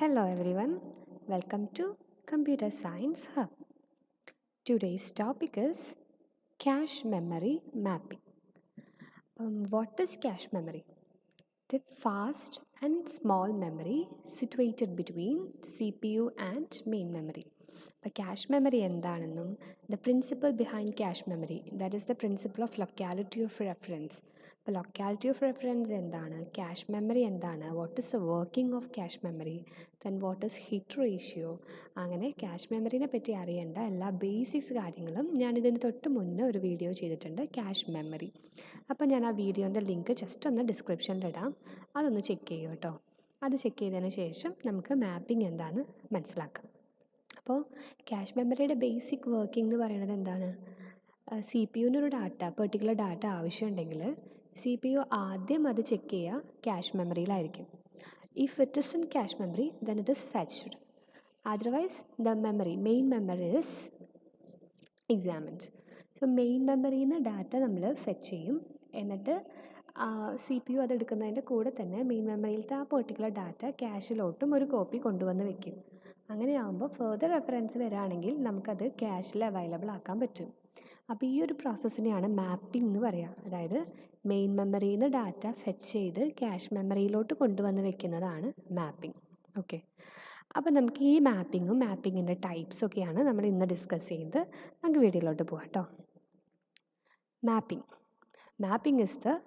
Hello everyone, welcome to Computer Science Hub. Today's topic is cache memory mapping. What is cache memory? The fast and small memory situated between CPU and main memory. Cache memory എന്താണെന്നും the principle behind cache memory, that is the principle of locality of reference. Locality of reference എന്താണ്, cache memory എന്താണ്, what is the working of cache memory, then what is hit ratio, അങ്ങനെ cache memoryനെ പറ്റി അറിയേണ്ട എല്ലാ basics കാര്യങ്ങളും ഞാൻ ഇതിന് തൊട്ട് മുന്നേ ഒരു വീഡിയോ ചെയ്തിട്ടുണ്ട്, cache memory. അപ്പോൾ ഞാൻ ആ വീഡിയോൻ്റെ ലിങ്ക് ജസ്റ്റ് ഒന്ന് ഡിസ്ക്രിപ്ഷനിലിടാം, അതൊന്ന് ചെക്ക് ചെയ്യൂ കേട്ടോ. അത് ചെക്ക് ചെയ്തതിന് ശേഷം നമുക്ക് മാപ്പിംഗ് എന്താണെന്ന് മനസ്സിലാക്കാം. അപ്പോൾ ക്യാഷ് മെമ്മറിയുടെ ബേസിക് വർക്കിംഗ് എന്ന് പറയുന്നത് എന്താണ്? സി പി യുവിനൊരു പെർട്ടിക്കുലർ ഡാറ്റ ആവശ്യമുണ്ടെങ്കിൽ സി പി യു ആദ്യം അത് ചെക്ക് ചെയ്യുക ക്യാഷ് മെമ്മറിയിലായിരിക്കും. If it is in cache memory then it is fetched, otherwise the main memory is examined. So main മെമ്മറിയിൽ നിന്ന് ഡാറ്റ നമ്മൾ ഫെച്ച് ചെയ്യും, എന്നിട്ട് സി പി യു അതെടുക്കുന്നതിൻ്റെ കൂടെ തന്നെ മെയിൻ മെമ്മറിയിലത്തെ ആ പെർട്ടിക്കുലർ ഡാറ്റ ക്യാഷിലോട്ടും ഒരു കോപ്പി കൊണ്ടുവന്ന് വെക്കും. അങ്ങനെയാകുമ്പോൾ ഫെർദർ റെഫറൻസ് വരികയാണെങ്കിൽ നമുക്കത് ക്യാഷിൽ അവൈലബിൾ ആക്കാൻ പറ്റും. അപ്പോൾ ഈ ഒരു പ്രോസസ്സിനെയാണ് മാപ്പിംഗ് എന്ന് പറയുക. അതായത് മെയിൻ മെമ്മറിയിൽ നിന്ന് ഡാറ്റ ഫെച്ച് ചെയ്ത് ക്യാഷ് മെമ്മറിയിലോട്ട് കൊണ്ടുവന്ന് വെക്കുന്നതാണ് മാപ്പിംഗ്. ഓക്കെ, അപ്പോൾ നമുക്ക് ഈ മാപ്പിങ്ങിൻ്റെ ടൈപ്സൊക്കെയാണ് നമ്മൾ ഇന്ന് ഡിസ്കസ് ചെയ്യുന്നത്. നമുക്ക് വീഡിയോയിലോട്ട് പോകാം കേട്ടോ. Mapping is the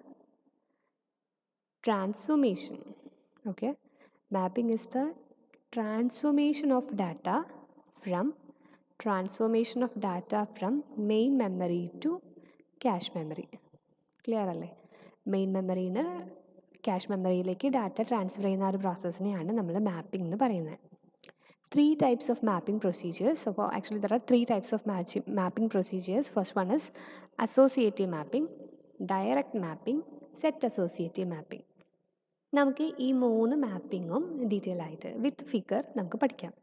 transformation. Okay, mapping is the transformation of data from main memory to cache memory. Clear അല്ലേ? മെയിൻ മെമ്മറിയിൽ നിന്ന് ക്യാഷ് മെമ്മറിയിലേക്ക് ഡാറ്റ ട്രാൻസ്ഫർ ചെയ്യുന്ന ഒരു പ്രോസസ്സിനെയാണ് നമ്മൾ മാപ്പിംഗ് എന്ന് പറയുന്നത്. 3 types of mapping procedures. So actually there are 3 types of mapping procedures. First one is associative mapping, direct mapping, set associative mapping. നമുക്ക് ഈ 3 മാപ്പിങ്ങും ഡീറ്റെയിൽ ആയിട്ട് വിത്ത് ഫിഗർ നമുക്ക് പഠിക്കാം.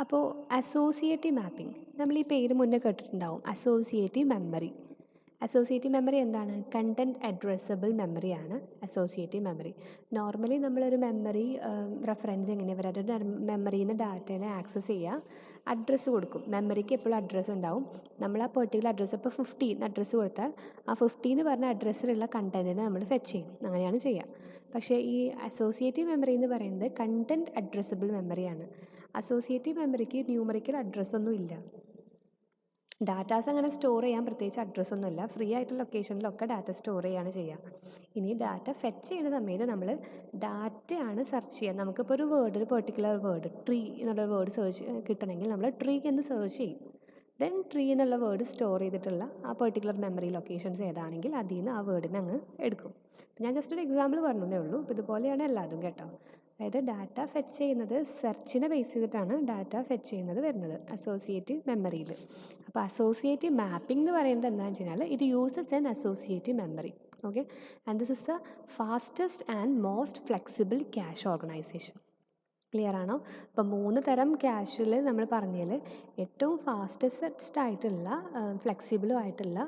അപ്പോൾ അസോസിയേറ്റീവ് മാപ്പിംഗ്, നമ്മൾ ഈ പേര് മുന്നേ കേട്ടിട്ടുണ്ടാവും, അസോസിയേറ്റീവ് മെമ്മറി എന്താണ്? കണ്ടൻറ്റ് അഡ്രസ്സബിൾ മെമ്മറിയാണ് അസോസിയേറ്റീവ് മെമ്മറി. നോർമലി നമ്മളൊരു മെമ്മറി റെഫറൻസ് എങ്ങനെയാണ് പറയുക, മെമ്മറിയിൽ നിന്ന് ഡാറ്റേനെ ആക്സസ് ചെയ്യുക, അഡ്രസ്സ് കൊടുക്കും. മെമ്മറിക്ക് എപ്പോഴും അഡ്രസ്സ് ഉണ്ടാവും. നമ്മൾ ആ പെർട്ടിക്കുലർ അഡ്രസ്സ്, ഇപ്പോൾ 50 അഡ്രസ്സ് കൊടുത്താൽ ആ 50 എന്ന് പറഞ്ഞ അഡ്രസ്സിലുള്ള കണ്ടൻറ്റിനെ നമ്മൾ ഫെച്ച് ചെയ്യും. അങ്ങനെയാണ് ചെയ്യുക. പക്ഷേ ഈ അസോസിയേറ്റീവ് മെമ്മറി എന്ന് പറയുന്നത് കണ്ടൻറ്റ് അഡ്രസ്സബിൾ മെമ്മറിയാണ്. അസോസിയേറ്റീവ് മെമ്മറിക്ക് ന്യൂമറിക്കൽ അഡ്രസ്സൊന്നും ഇല്ല. ഡാറ്റാസ് അങ്ങനെ സ്റ്റോർ ചെയ്യാൻ പ്രത്യേകിച്ച് അഡ്രസ്സൊന്നുമില്ല. ഫ്രീ ആയിട്ടുള്ള ലൊക്കേഷനിലൊക്കെ ഡാറ്റ സ്റ്റോർ ചെയ്യുകയാണ് ചെയ്യുക. ഇനി ഡാറ്റ ഫെച്ച് ചെയ്യുന്ന സമയത്ത് നമ്മൾ ഡാറ്റയാണ് സെർച്ച് ചെയ്യുക. നമുക്കിപ്പോൾ ഒരു പെർട്ടിക്കുലർ വേർഡ്, ട്രീ എന്നുള്ള വേർഡ് സെർച്ച് കിട്ടണമെങ്കിൽ നമ്മൾ ട്രീ എന്ന് സെർച്ച് ചെയ്യും. ദെൻ ട്രീ എന്നുള്ള വേർഡ് സ്റ്റോർ ചെയ്തിട്ടുള്ള ആ പെർട്ടിക്കുലർ മെമ്മറി ലൊക്കേഷൻസ് ഏതാണെങ്കിൽ അതിൽ നിന്ന് ആ വേർഡിനെ അങ്ങ് എടുക്കും. ഞാൻ ജസ്റ്റ് ഒരു എക്സാമ്പിൾ പറഞ്ഞതേ ഉള്ളൂ. ഇതുപോലെയാണ് എല്ലാതും കേട്ടോ. അതായത് ഡാറ്റ ഫെച്ച് ചെയ്യുന്നത് സെർച്ചിനെ ബേസ് ചെയ്തിട്ടാണ് ഡാറ്റ ഫെച്ച് ചെയ്യുന്നത് വരുന്നത് അസോസിയേറ്റീവ് മെമ്മറിയിൽ. അപ്പോൾ അസോസിയേറ്റീവ് മാപ്പിംഗ് എന്ന് പറയുന്നത് എന്താണെന്ന് വെച്ച് കഴിഞ്ഞാൽ it uses an associative memory. Okay, and this is the fastest and most flexible cash organisation. Clear ആണോ? ഇപ്പോൾ 3 തരം ക്യാഷിൽ നമ്മൾ പറഞ്ഞതിൽ ഏറ്റവും ഫാസ്റ്റസ്റ്റ് ആയിട്ടുള്ള ഫ്ലെക്സിബിളും ആയിട്ടുള്ള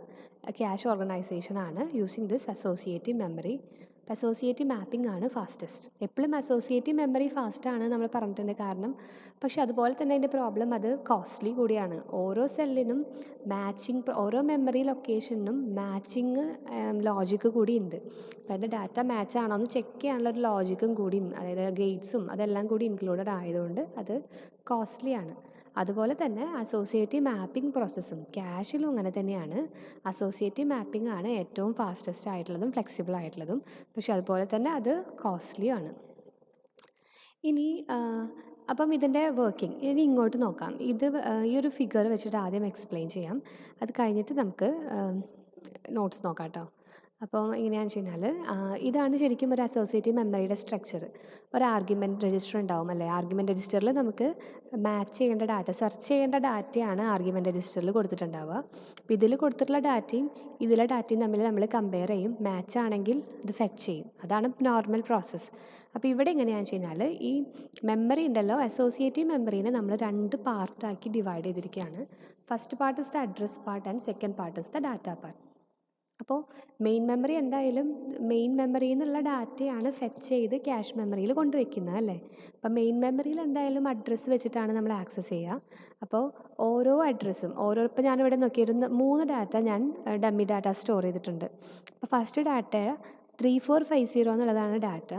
ക്യാഷ് ഓർഗനൈസേഷനാണ് using this associative memory. Associative mapping ആണ് ഫാസ്റ്റസ്റ്റ്. എപ്പോഴും അസോസിയേറ്റീവ് മെമ്മറി ഫാസ്റ്റാണ് നമ്മൾ പറഞ്ഞിട്ടുണ്ട്. കാരണം പക്ഷെ അതുപോലെ തന്നെ അതിൻ്റെ പ്രോബ്ലം അത് കോസ്റ്റ്ലി കൂടിയാണ്. ഓരോ സെല്ലിനും ഓരോ മെമ്മറി ലൊക്കേഷനും മാച്ചിങ് ലോജിക്ക് കൂടി ഉണ്ട്. അതായത് ഡാറ്റ മാച്ച് ആണോ എന്ന് ചെക്ക് ചെയ്യാനുള്ള ഒരു ലോജിക്കും കൂടി, അതായത് ഗേറ്റ്സും അതെല്ലാം കൂടി ഇൻക്ലൂഡഡ് ആയതുകൊണ്ട് അത് കോസ്റ്റ്ലിയാണ്. അതുപോലെ തന്നെ അസോസിയേറ്റീവ് മാപ്പിംഗ് പ്രോസസ്സും ക്യാഷിലും അങ്ങനെ തന്നെയാണ്. അസോസിയേറ്റീവ് മാപ്പിംഗ് ആണ് ഏറ്റവും ഫാസ്റ്റസ്റ്റ് ആയിട്ടുള്ളതും ഫ്ലെക്സിബിൾ ആയിട്ടുള്ളതും. പക്ഷെ അതുപോലെ തന്നെ അത് കോസ്റ്റ്ലിയാണ്. ഇനി അപ്പം ഇതിൻ്റെ വർക്കിംഗ് ഇനി ഇങ്ങോട്ട് നോക്കാം. ഈ ഒരു ഫിഗർ വെച്ചിട്ട് ആദ്യം എക്സ്പ്ലെയിൻ ചെയ്യാം. അത് കഴിഞ്ഞിട്ട് നമുക്ക് നോട്ട്സ് നോക്കാം കേട്ടോ. അപ്പോൾ എങ്ങനെയാണെന്ന് വെച്ച് കഴിഞ്ഞാൽ ഇതാണ് ശരിക്കും ഒരു അസോസിയേറ്റീവ് മെമ്മറിയുടെ സ്ട്രക്ചർ. ഒരു ആർഗ്യുമെൻറ്റ് രജിസ്റ്റർ ഉണ്ടാവും അല്ലേ? ആർഗ്യുമെൻറ്റ് രജിസ്റ്ററിൽ നമുക്ക് മാച്ച് ചെയ്യേണ്ട ഡാറ്റ, സെർച്ച് ചെയ്യേണ്ട ഡാറ്റയാണ് ആർഗ്യുമെൻറ്റ് രജിസ്റ്ററിൽ കൊടുത്തിട്ടുണ്ടാവുക. അപ്പോൾ ഇതിൽ കൊടുത്തിട്ടുള്ള ഡാറ്റയും ഇതിലെ ഡാറ്റയും തമ്മിൽ നമ്മൾ കമ്പയർ ചെയ്യും. മാച്ച് ആണെങ്കിൽ ഇത് ഫെച്ച് ചെയ്യും. അതാണ് നോർമൽ പ്രോസസ്സ്. അപ്പോൾ ഇവിടെ എങ്ങനെയാണെന്ന് വെച്ച് കഴിഞ്ഞാൽ ഈ മെമ്മറി ഉണ്ടല്ലോ, അസോസിയേറ്റീവ് മെമ്മറീനെ നമ്മൾ 2 പാർട്ടാക്കി ഡിവൈഡ് ചെയ്തിരിക്കുകയാണ്. First part is the address part and second part is the data part. അപ്പോൾ മെയിൻ മെമ്മറി എന്തായാലും മെയിൻ മെമ്മറിയിൽ നിന്നുള്ള ഡാറ്റയാണ് ഫെച്ച് ചെയ്ത് ക്യാഷ് മെമ്മറിയിൽ കൊണ്ടുവയ്ക്കുന്നത് അല്ലേ. അപ്പോൾ മെയിൻ മെമ്മറിയിൽ എന്തായാലും അഡ്രസ്സ് വെച്ചിട്ടാണ് നമ്മൾ ആക്സസ് ചെയ്യുക. അപ്പോൾ ഓരോ അഡ്രസ്സും ഇപ്പോൾ ഞാനിവിടെ നോക്കിയിരുന്ന 3 ഡാറ്റ ഞാൻ ഡമ്മി ഡാറ്റ സ്റ്റോർ ചെയ്തിട്ടുണ്ട്. അപ്പോൾ ഫസ്റ്റ് ഡാറ്റ 3450 എന്നുള്ളതാണ് ഡാറ്റ.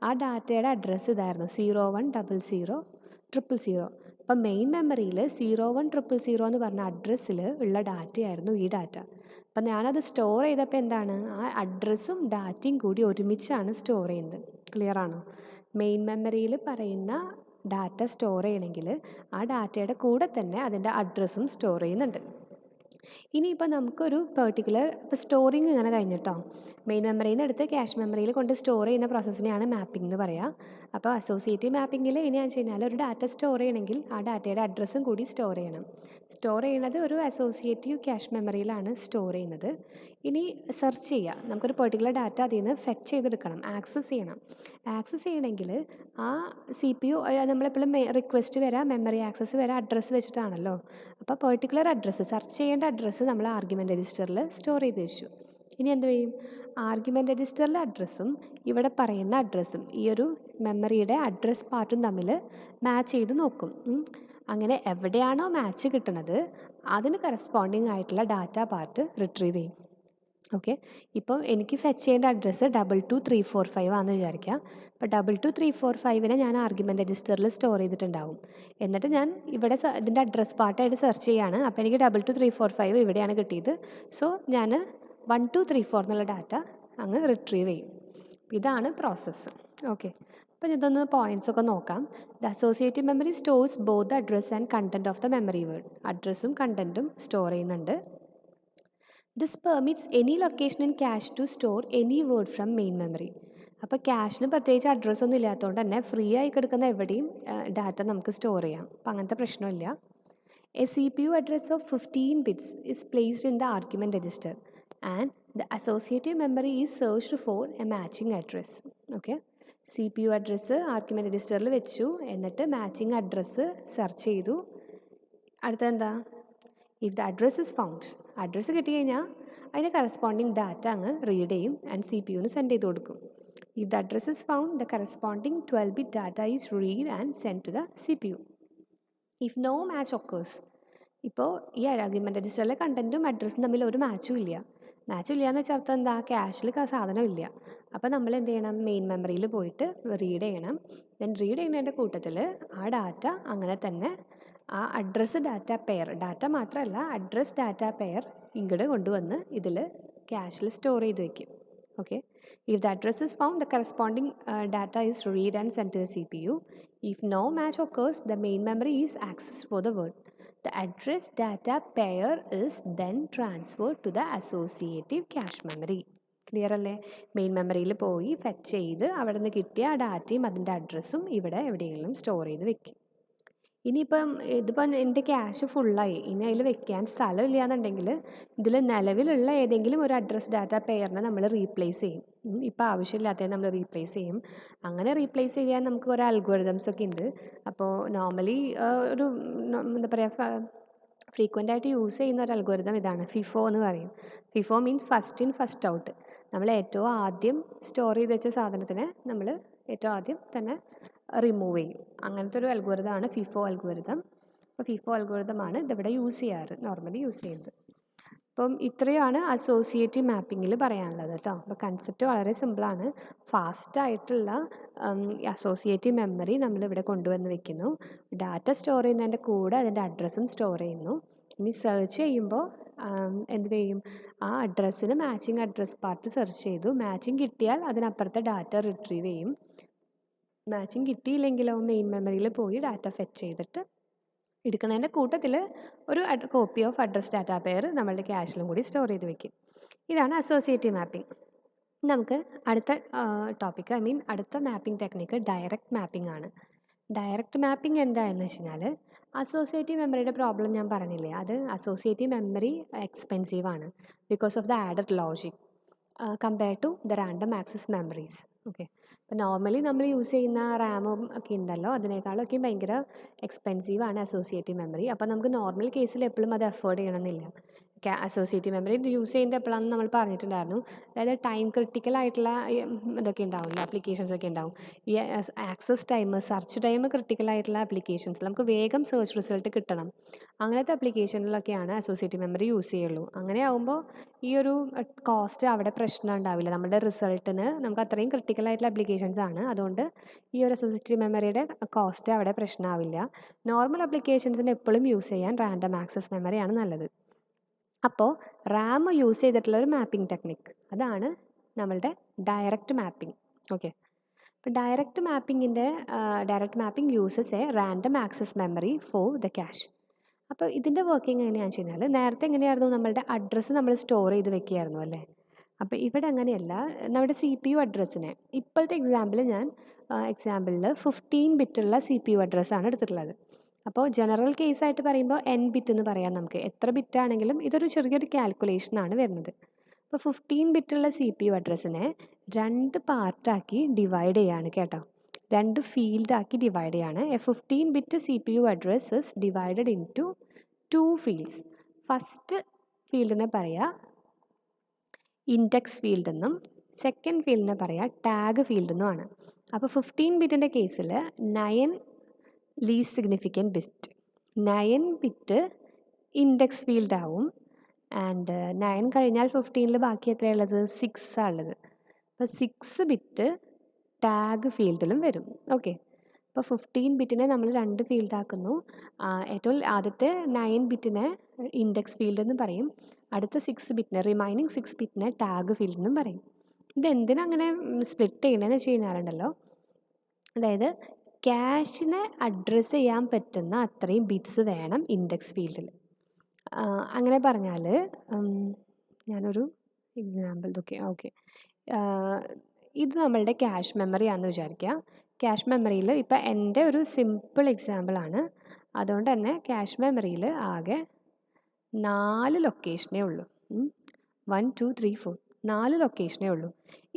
ആ ഡാറ്റയുടെ അഡ്രസ്സ് ഇതായിരുന്നു 01000000. അപ്പം മെയിൻ മെമ്മറിയിൽ 010000 എന്ന് പറഞ്ഞ അഡ്രസ്സിൽ ഉള്ള ഡാറ്റയായിരുന്നു ഈ ഡാറ്റ. അപ്പം ഞാനത് സ്റ്റോർ ചെയ്തപ്പോൾ എന്താണ്, ആ അഡ്രസ്സും ഡാറ്റയും കൂടി ഒരുമിച്ചാണ് സ്റ്റോർ ചെയ്യുന്നത്. ക്ലിയർ ആണോ? മെയിൻ മെമ്മറിയിൽ പറയുന്ന ഡാറ്റ സ്റ്റോർ ചെയ്യണമെങ്കിൽ ആ ഡാറ്റയുടെ കൂടെ തന്നെ അതിൻ്റെ അഡ്രസ്സും സ്റ്റോർ ചെയ്യുന്നുണ്ട്. ഇനിയിപ്പോൾ നമുക്കൊരു ഇപ്പോൾ സ്റ്റോറിങ് ഇങ്ങനെ കഴിഞ്ഞിട്ടോ, മെയിൻ മെമ്മറിയിൽ നിന്ന് എടുത്ത് ക്യാഷ് മെമ്മറിയിൽ കൊണ്ട് സ്റ്റോർ ചെയ്യുന്ന പ്രോസസ്സിനെയാണ് മാപ്പിംഗ് എന്ന് പറയുക. അപ്പോൾ അസോസിയേറ്റീവ് മാപ്പിങ്ങിൽ എങ്ങനെയാണെന്ന് വെച്ച് കഴിഞ്ഞാൽ ഒരു ഡാറ്റ സ്റ്റോർ ചെയ്യണമെങ്കിൽ ആ ഡാറ്റയുടെ അഡ്രസ്സും കൂടി സ്റ്റോർ ചെയ്യണം. സ്റ്റോർ ചെയ്യുന്നത് ഒരു അസോസിയേറ്റീവ് ക്യാഷ് മെമ്മറിയിലാണ് സ്റ്റോർ ചെയ്യുന്നത്. ഇനി സെർച്ച് ചെയ്യുക, നമുക്കൊരു പെർട്ടിക്കുലർ ഡാറ്റ അതിൽ നിന്ന് ഫെച്ച് ചെയ്തെടുക്കണം, ആക്സസ് ചെയ്യണം. ആക്സസ് ചെയ്യണമെങ്കിൽ ആ CPU നമ്മളെപ്പോഴും റിക്വസ്റ്റ് വരാം, മെമ്മറി ആക്സസ് വരാം അഡ്രസ്സ് വെച്ചിട്ടാണല്ലോ. അപ്പോൾ പെർട്ടിക്കുലർ അഡ്രസ്സ്, സെർച്ച് ചെയ്യേണ്ട അഡ്രസ്സ് നമ്മൾ ആർഗ്യുമെൻ്റ് രജിസ്റ്ററിൽ സ്റ്റോർ ചെയ്ത് വെച്ചു. ഇനി എന്ത് ചെയ്യും, ആർഗ്യുമെൻ്റ് രജിസ്റ്ററിലെ അഡ്രസ്സും ഇവിടെ പറയുന്ന അഡ്രസ്സും ഈ ഒരു മെമ്മറിയുടെ അഡ്രസ് പാർട്ടും തമ്മിൽ മാച്ച് ചെയ്ത് നോക്കും. അങ്ങനെ എവിടെയാണോ മാച്ച് കിട്ടുന്നത് അതിന് കറസ്പോണ്ടിങ് ആയിട്ടുള്ള ഡാറ്റ പാർട്ട് റിട്രീവ് ചെയ്യും. ഓക്കെ, ഇപ്പോൾ എനിക്ക് ഫെച്ച് ചെയ്യേണ്ട അഡ്രസ്സ് 22345 ആണെന്ന് വിചാരിക്കുക. അപ്പോൾ 22345 ഞാൻ ആർഗ്യുമെൻ്റ് രജിസ്റ്ററിൽ സ്റ്റോർ ചെയ്തിട്ടുണ്ടാവും. എന്നിട്ട് ഞാൻ ഇവിടെ ഇതിൻ്റെ അഡ്രസ് പാർട്ടായിട്ട് സെർച്ച് ചെയ്യുകയാണ്. അപ്പോൾ എനിക്ക് 22345 ഇവിടെയാണ് കിട്ടിയത്. സോ ഞാൻ 1234 എന്നുള്ള ഡാറ്റ അങ്ങ് റിട്രീവ് ചെയ്യും. ഇതാണ് പ്രോസസ്സ്. ഓക്കെ, അപ്പോൾ ഇതൊന്ന് പോയിൻറ്റ്സ് ഒക്കെ നോക്കാം. The associative memory stores both the address and content of the memory word. അഡ്രസ്സും കണ്ടൻറ്റും സ്റ്റോർ ചെയ്യുന്നുണ്ട്. This permits any location in cache to store any word from main memory. അപ്പോൾ ക്യാഷിന് പ്രത്യേകിച്ച് അഡ്രസ്സൊന്നും ഇല്ലാത്തതുകൊണ്ട് തന്നെ ഫ്രീ ആയി കിടക്കുന്ന എവിടെയും ഡാറ്റ നമുക്ക് സ്റ്റോർ ചെയ്യാം. അപ്പോൾ അങ്ങനത്തെ പ്രശ്നമില്ല. A CPU address of 15 bits is placed in the argument register and the associative memory is searched for a matching address. Okay, CPU address argument രജിസ്റ്ററിൽ വെച്ചു, എന്നിട്ട് മാച്ചിങ് അഡ്രസ്സ് സെർച്ച് ചെയ്തു. അടുത്ത എന്താ, if the address is found, address കിട്ടിക്കഴിഞ്ഞാൽ അതിന് corresponding data അങ്ങ് read ചെയ്യും ആൻഡ് CPUവിന് സെൻഡ് ചെയ്ത് കൊടുക്കും. If the address is found the corresponding 12-bit data is read and send to the CPU. If no match occurs, ഇപ്പോൾ ഈ argument രജിസ്റ്ററിലെ കണ്ടൻറ്റും അഡ്രസ്സും തമ്മിൽ ഒരു മാച്ചും ഇല്ല. എന്ന് വെച്ചാൽ അർത്ഥം എന്താ, ക്യാഷിൽ സാധനം ഇല്ല. അപ്പോൾ നമ്മൾ എന്ത് ചെയ്യണം, മെയിൻ മെമ്മറിയിൽ പോയിട്ട് റീഡ് ചെയ്യണം. ദെൻ റീഡ് ചെയ്യുന്നതിൻ്റെ കൂട്ടത്തിൽ ആ ഡാറ്റ അങ്ങനെ തന്നെ ആ അഡ്രസ്സ് ഡാറ്റ പെയർ, ഡാറ്റ മാത്രമല്ല അഡ്രസ് ഡാറ്റ പെയർ ഇങ്ങോട്ട് കൊണ്ടുവന്ന് ഇതിൽ ക്യാഷിൽ സ്റ്റോർ ചെയ്ത് വയ്ക്കും. Okay, if the address is found, the corresponding data is read and sent to the CPU. If no match occurs, the main memory is accessed for the word. The address data pair is then transferred to the associative cache memory. Clear അല്ലേ? Main മെമ്മറിയിൽ പോയി fetch ചെയ്ത് അവിടെ നിന്ന് കിട്ടിയ ആ ഡാറ്റയും അതിൻ്റെ അഡ്രസ്സും ഇവിടെ എവിടെയെങ്കിലും സ്റ്റോർ ചെയ്ത് വെക്കും. ഇതിപ്പം എൻ്റെ ക്യാഷ് ഫുള്ളായി, ഇനി അതിൽ വെക്കാൻ സ്ഥലമില്ല എന്നുണ്ടെങ്കിൽ ഇതിൽ നിലവിലുള്ള ഏതെങ്കിലും ഒരു അഡ്രസ് ഡാറ്റ പെയറിനെ നമ്മൾ റീപ്ലേസ് ചെയ്യും. ഇപ്പോൾ ആവശ്യമില്ലാത്തത് നമ്മൾ റീപ്ലേസ് ചെയ്യും. അങ്ങനെ റീപ്ലേസ് ചെയ്യാൻ നമുക്ക് കുറേ അൽഗോരിതംസ് ഒക്കെ ഉണ്ട്. അപ്പോൾ നോർമലി എന്താ പറയുക, ഫ്രീക്വൻ്റ് ആയിട്ട് യൂസ് ചെയ്യുന്ന ഒരു അൽഗോരിതം ഇതാണ്, FIFO എന്ന് പറയും. FIFO means first in first out. നമ്മൾ ഏറ്റവും ആദ്യം സ്റ്റോർ ചെയ്ത് വെച്ച സാധനത്തിനെ നമ്മൾ ഏറ്റവും ആദ്യം തന്നെ റിമൂവ് ചെയ്യും. അങ്ങനത്തെ ഒരു അൽഗോരിതമാണ് FIFO അൽഗോരിതം. അപ്പോൾ FIFO അൽഗോരിതമാണ് ഇതിവിടെ നോർമലി യൂസ് ചെയ്യുന്നത്. അപ്പം ഇത്രയാണ് അസോസിയേറ്റീവ് മാപ്പിങ്ങിൽ പറയാനുള്ളത് കേട്ടോ. അപ്പോൾ കൺസെപ്റ്റ് വളരെ സിമ്പിളാണ്. ഫാസ്റ്റായിട്ടുള്ള അസോസിയേറ്റീവ് മെമ്മറി നമ്മളിവിടെ കൊണ്ടുവന്ന് വെക്കുന്നു. ഡാറ്റ സ്റ്റോർ ചെയ്യുന്നതിൻ്റെ കൂടെ അതിൻ്റെ അഡ്രസ്സും സ്റ്റോർ ചെയ്യുന്നു. ഇനി സെർച്ച് ചെയ്യുമ്പോൾ എന്ത് ചെയ്യും, ആ അഡ്രസ്സിന് മാച്ചിങ് അഡ്രസ് പാർട്ട് സെർച്ച് ചെയ്തു, മാച്ചിങ് കിട്ടിയാൽ അതിനപ്പുറത്തെ ഡാറ്റ റിട്രീവ് ചെയ്യും. മാച്ചിങ് കിട്ടിയില്ലെങ്കിലോ മെയിൻ മെമ്മറിയിൽ പോയി ഡാറ്റ ഫെച്ച് ചെയ്തിട്ട് എടുക്കുന്നതിൻ്റെ കൂട്ടത്തിൽ ഒരു copy of address data pair നമ്മളുടെ ക്യാഷിലും കൂടി സ്റ്റോർ ചെയ്ത് വെക്കും. ഇതാണ് അസോസിയേറ്റീവ് മാപ്പിംഗ്. നമുക്ക് അടുത്ത ടോപ്പിക്ക്, അടുത്ത മാപ്പിംഗ് ടെക്നിക്ക് ഡയറക്റ്റ് മാപ്പിംഗ് ആണ്. ഡയറക്റ്റ് മാപ്പിംഗ് എന്താണെന്ന് വെച്ച് കഴിഞ്ഞാൽ, അസോസിയേറ്റീവ് മെമ്മറിയുടെ പ്രോബ്ലം ഞാൻ പറഞ്ഞില്ലേ, അത് അസോസിയേറ്റീവ് മെമ്മറി എക്സ്പെൻസീവ് ആണ് because of the added logic compared to the random access memories. Okay, അപ്പോൾ നോർമലി നമ്മൾ യൂസ് ചെയ്യുന്ന റാമും ഒക്കെ ഉണ്ടല്ലോ, അതിനേക്കാളൊക്കെ ഭയങ്കര എക്സ്പെൻസീവ് ആണ് അസോസിയേറ്റീവ് മെമ്മറി. അപ്പോൾ നമുക്ക് നോർമൽ കേസിൽ എപ്പോഴും അത് അഫോർഡ് ചെയ്യണമെന്നില്ല. അസോസിയേറ്റീവ് മെമ്മറി യൂസ് ചെയ്യുന്നത് എപ്പോഴാണെന്ന് നമ്മൾ പറഞ്ഞിട്ടുണ്ടായിരുന്നു. അതായത് ടൈം ക്രിട്ടിക്കൽ ആയിട്ടുള്ള ഇതൊക്കെ ഉണ്ടാവില്ല, ആപ്ലിക്കേഷൻസ് ഒക്കെ ഉണ്ടാവും. ഈ access time, search time critical ആയിട്ടുള്ള ആപ്ലിക്കേഷൻസ്, നമുക്ക് വേഗം സെർച്ച് റിസൾട്ട് കിട്ടണം, അങ്ങനത്തെ ആപ്ലിക്കേഷനിലൊക്കെയാണ് അസോസിയേറ്റീവ് മെമ്മറി യൂസ് ചെയ്യുള്ളൂ. അങ്ങനെ ആകുമ്പോൾ ഈ ഒരു കോസ്റ്റ് അവിടെ പ്രശ്നം ഉണ്ടാവില്ല. നമ്മുടെ റിസൾട്ടിന് നമുക്ക് അത്രയും ക്രിട്ടിക്കൽ ആയിട്ടുള്ള ആപ്ലിക്കേഷൻസ് ആണ്, അതുകൊണ്ട് ഈ ഒരു അസോസിയേറ്റീവ് മെമ്മറിയുടെ കോസ്റ്റ് അവിടെ പ്രശ്നമാവില്ല. നോർമൽ ആപ്ലിക്കേഷൻസിന് എപ്പോഴും യൂസ് ചെയ്യാൻ റാൻഡം ആക്സസ് മെമ്മറിയാണ് നല്ലത്. അപ്പോൾ റാം യൂസ് ചെയ്തിട്ടുള്ള ഒരു മാപ്പിംഗ് ടെക്നിക്, അതാണ് നമ്മളുടെ ഡയറക്റ്റ് മാപ്പിംഗ്. ഓക്കെ, അപ്പോൾ direct mapping uses A random access memory for the cash. അപ്പോൾ ഇതിൻ്റെ വർക്കിംഗ് എങ്ങനെയാണെന്ന് വെച്ച് കഴിഞ്ഞാൽ, നേരത്തെ എങ്ങനെയായിരുന്നു, നമ്മളുടെ അഡ്രസ്സ് നമ്മൾ സ്റ്റോർ ചെയ്ത് വെക്കുകയായിരുന്നു അല്ലേ. അപ്പോൾ ഇവിടെ അങ്ങനെയല്ല, നമ്മുടെ CPU അഡ്രസ്സിനെ, ഇപ്പോഴത്തെ എക്സാമ്പിളിൽ 15 ബിറ്റുള്ള CPU അഡ്രസ്സാണ് എടുത്തിട്ടുള്ളത്. അപ്പോൾ ജനറൽ കേസായിട്ട് പറയുമ്പോൾ n ബിറ്റ് എന്ന് പറയാം നമുക്ക്. എത്ര ബിറ്റാണെങ്കിലും ഇതൊരു ചെറിയൊരു കാൽക്കുലേഷനാണ് വരുന്നത്. അപ്പോൾ 15 ബിറ്റുള്ള CPU അഡ്രസ്സിനെ 2 പാർട്ടാക്കി ഡിവൈഡ് ചെയ്യാണ് കേട്ടോ, 2 ഫീൽഡാക്കി ഡിവൈഡ് ചെയ്യാണ്. A 15 bit CPU address is divided into 2 fields. First ഫീൽഡിനെ പറയുക ഇൻഡെക്സ് ഫീൽഡ് എന്നും സെക്കൻഡ് ഫീൽഡിനെ പറയുക ടാഗ് ഫീൽഡ് എന്നുമാണ്. അപ്പോൾ 15 ബിറ്റിൻ്റെ കേസിൽ 9 least significant bit, 9 bit index field ആവും. ആൻഡ് 9 കഴിഞ്ഞാൽ 15ൽ ബാക്കി എത്രയുള്ളത്, 6 ഉള്ളത്. അപ്പോൾ 6 ബിറ്റ് ടാഗ് ഫീൽഡിലും വരും. ഓക്കെ, അപ്പോൾ 15 ബിറ്റിനെ നമ്മൾ 2 ഫീൽഡാക്കുന്നു. ഏറ്റവും ആദ്യത്തെ 9 ബിറ്റിനെ ഇൻഡെക്സ് ഫീൽഡ് എന്ന് പറയും, അടുത്ത 6 ബിറ്റിനെ, റിമൈനിങ് 6 ബിറ്റിനെ ടാഗ് ഫീൽഡ് എന്നും പറയും. ഇതെന്തിനങ്ങനെ സ്പ്ലിറ്റ് ചെയ്യണമെന്ന് വെച്ച് കഴിഞ്ഞാലുണ്ടല്ലോ, അതായത് ക്യാഷിനെ അഡ്രസ്സ് ചെയ്യാൻ പറ്റുന്ന അത്രയും ബിറ്റ്സ് വേണം ഇൻഡെക്സ് ഫീൽഡിൽ. അങ്ങനെ പറഞ്ഞാൽ ഞാനൊരു എക്സാമ്പിൾ ഓക്കെ, ഇത് നമ്മളുടെ ക്യാഷ് മെമ്മറി ആണെന്ന് വിചാരിക്കുക. ക്യാഷ് മെമ്മറിയിൽ ഇപ്പോൾ എൻ്റെ ഒരു സിമ്പിൾ എക്സാമ്പിളാണ്, അതുകൊണ്ട് തന്നെ ക്യാഷ് മെമ്മറിയിൽ ആകെ 4 ലൊക്കേഷനേ ഉള്ളൂ. 1 2 3 4 4 ലൊക്കേഷനേ ഉള്ളൂ.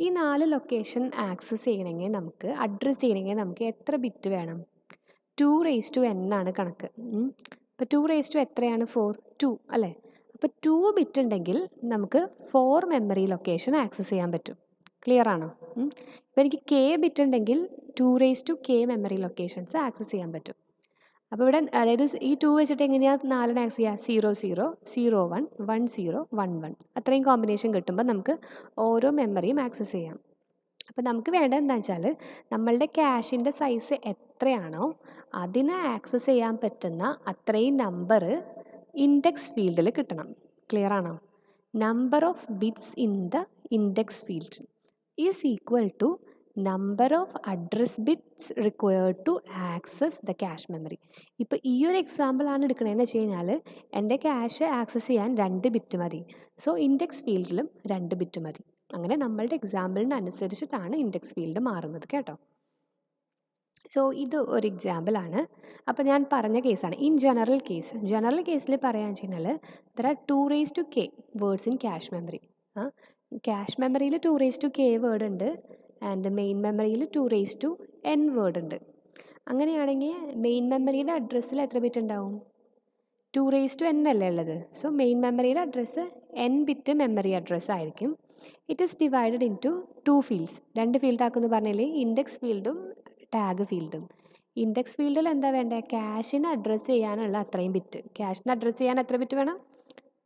ഈ 4 ലൊക്കേഷൻ ആക്സസ് ചെയ്യണമെങ്കിൽ, നമുക്ക് അഡ്രസ്സ് ചെയ്യണമെങ്കിൽ നമുക്ക് എത്ര ബിറ്റ് വേണം, 2n ആണ് കണക്ക്. അപ്പോൾ 2 എത്രയാണ്, 4, 2 അല്ലേ. അപ്പോൾ 2 ബിറ്റ് ഉണ്ടെങ്കിൽ നമുക്ക് 4 മെമ്മറി ലൊക്കേഷൻ ആക്സസ് ചെയ്യാൻ പറ്റും. ക്ലിയർ ആണോ? ഇപ്പോൾ എനിക്ക് k ബിറ്റ് ഉണ്ടെങ്കിൽ 2k മെമ്മറി ലൊക്കേഷൻസ് ആക്സസ് ചെയ്യാൻ പറ്റും. അപ്പോൾ ഇവിടെ അതായത് ഈ 2 വെച്ചിട്ട് എങ്ങനെയാണ് 4 ആക്സസ് ചെയ്യുക, 0 0 0 1 1 0 1 1 അത്രയും കോമ്പിനേഷൻ കിട്ടുമ്പോൾ നമുക്ക് ഓരോ മെമ്മറിയും ആക്സസ് ചെയ്യാം. അപ്പോൾ നമുക്ക് വേണ്ടത് എന്താണെന്ന് വെച്ചാൽ, നമ്മളുടെ ക്യാഷിൻ്റെ സൈസ് എത്രയാണോ അതിനെ ആക്സസ് ചെയ്യാൻ പറ്റുന്ന അത്രയും നമ്പർ ഇൻഡെക്സ് ഫീൽഡിൽ കിട്ടണം. ക്ലിയർ ആണോ? Number of bits in the index field is equal to number of address bits required to access the cache memory. ഇപ്പോൾ ഈ ഒരു എക്സാമ്പിളാണ് എടുക്കണതെന്ന് വെച്ച് കഴിഞ്ഞാൽ, എൻ്റെ ക്യാഷ് ആക്സസ് ചെയ്യാൻ 2 ബിറ്റ് മതി. സോ ഇൻഡെക്സ് ഫീൽഡിലും 2 ബിറ്റ് മതി. അങ്ങനെ നമ്മളുടെ എക്സാമ്പിളിനനുസരിച്ചിട്ടാണ് ഇൻഡെക്സ് ഫീൽഡ് മാറുന്നത് കേട്ടോ. സോ ഇത് ഒരു എക്സാമ്പിളാണ്. അപ്പോൾ ഞാൻ പറഞ്ഞ കേസാണ്. ഇൻ ജനറൽ കേസിൽ പറയാന്ന് വെച്ച് കഴിഞ്ഞാൽ, there are 2k words in cache memory. Cash മെമ്മറിയിൽ 2k വേർഡ് ഉണ്ട്, ആൻഡ് മെയിൻ മെമ്മറിയിൽ 2n വേർഡ് ഉണ്ട്. അങ്ങനെയാണെങ്കിൽ മെയിൻ മെമ്മറിയുടെ അഡ്രസ്സിൽ എത്ര ബിറ്റ് ഉണ്ടാവും, 2n അല്ലേ ഉള്ളത്. സോ മെയിൻ മെമ്മറിയുടെ address n bit memory address ആയിരിക്കും. It is divided into 2 fields. 2 ഫീൽഡാക്കുമെന്ന് പറഞ്ഞാൽ ഇൻഡെക്സ് ഫീൽഡും ടാഗ് ഫീൽഡും. ഇൻഡെക്സ് ഫീൽഡിൽ എന്താ വേണ്ടത്, ക്യാഷിനെ അഡ്രസ്സ് ചെയ്യാനുള്ള അത്രയും ബിറ്റ്. ക്യാഷിനെ അഡ്രസ്സ് ചെയ്യാൻ എത്ര ബിറ്റ് വേണം,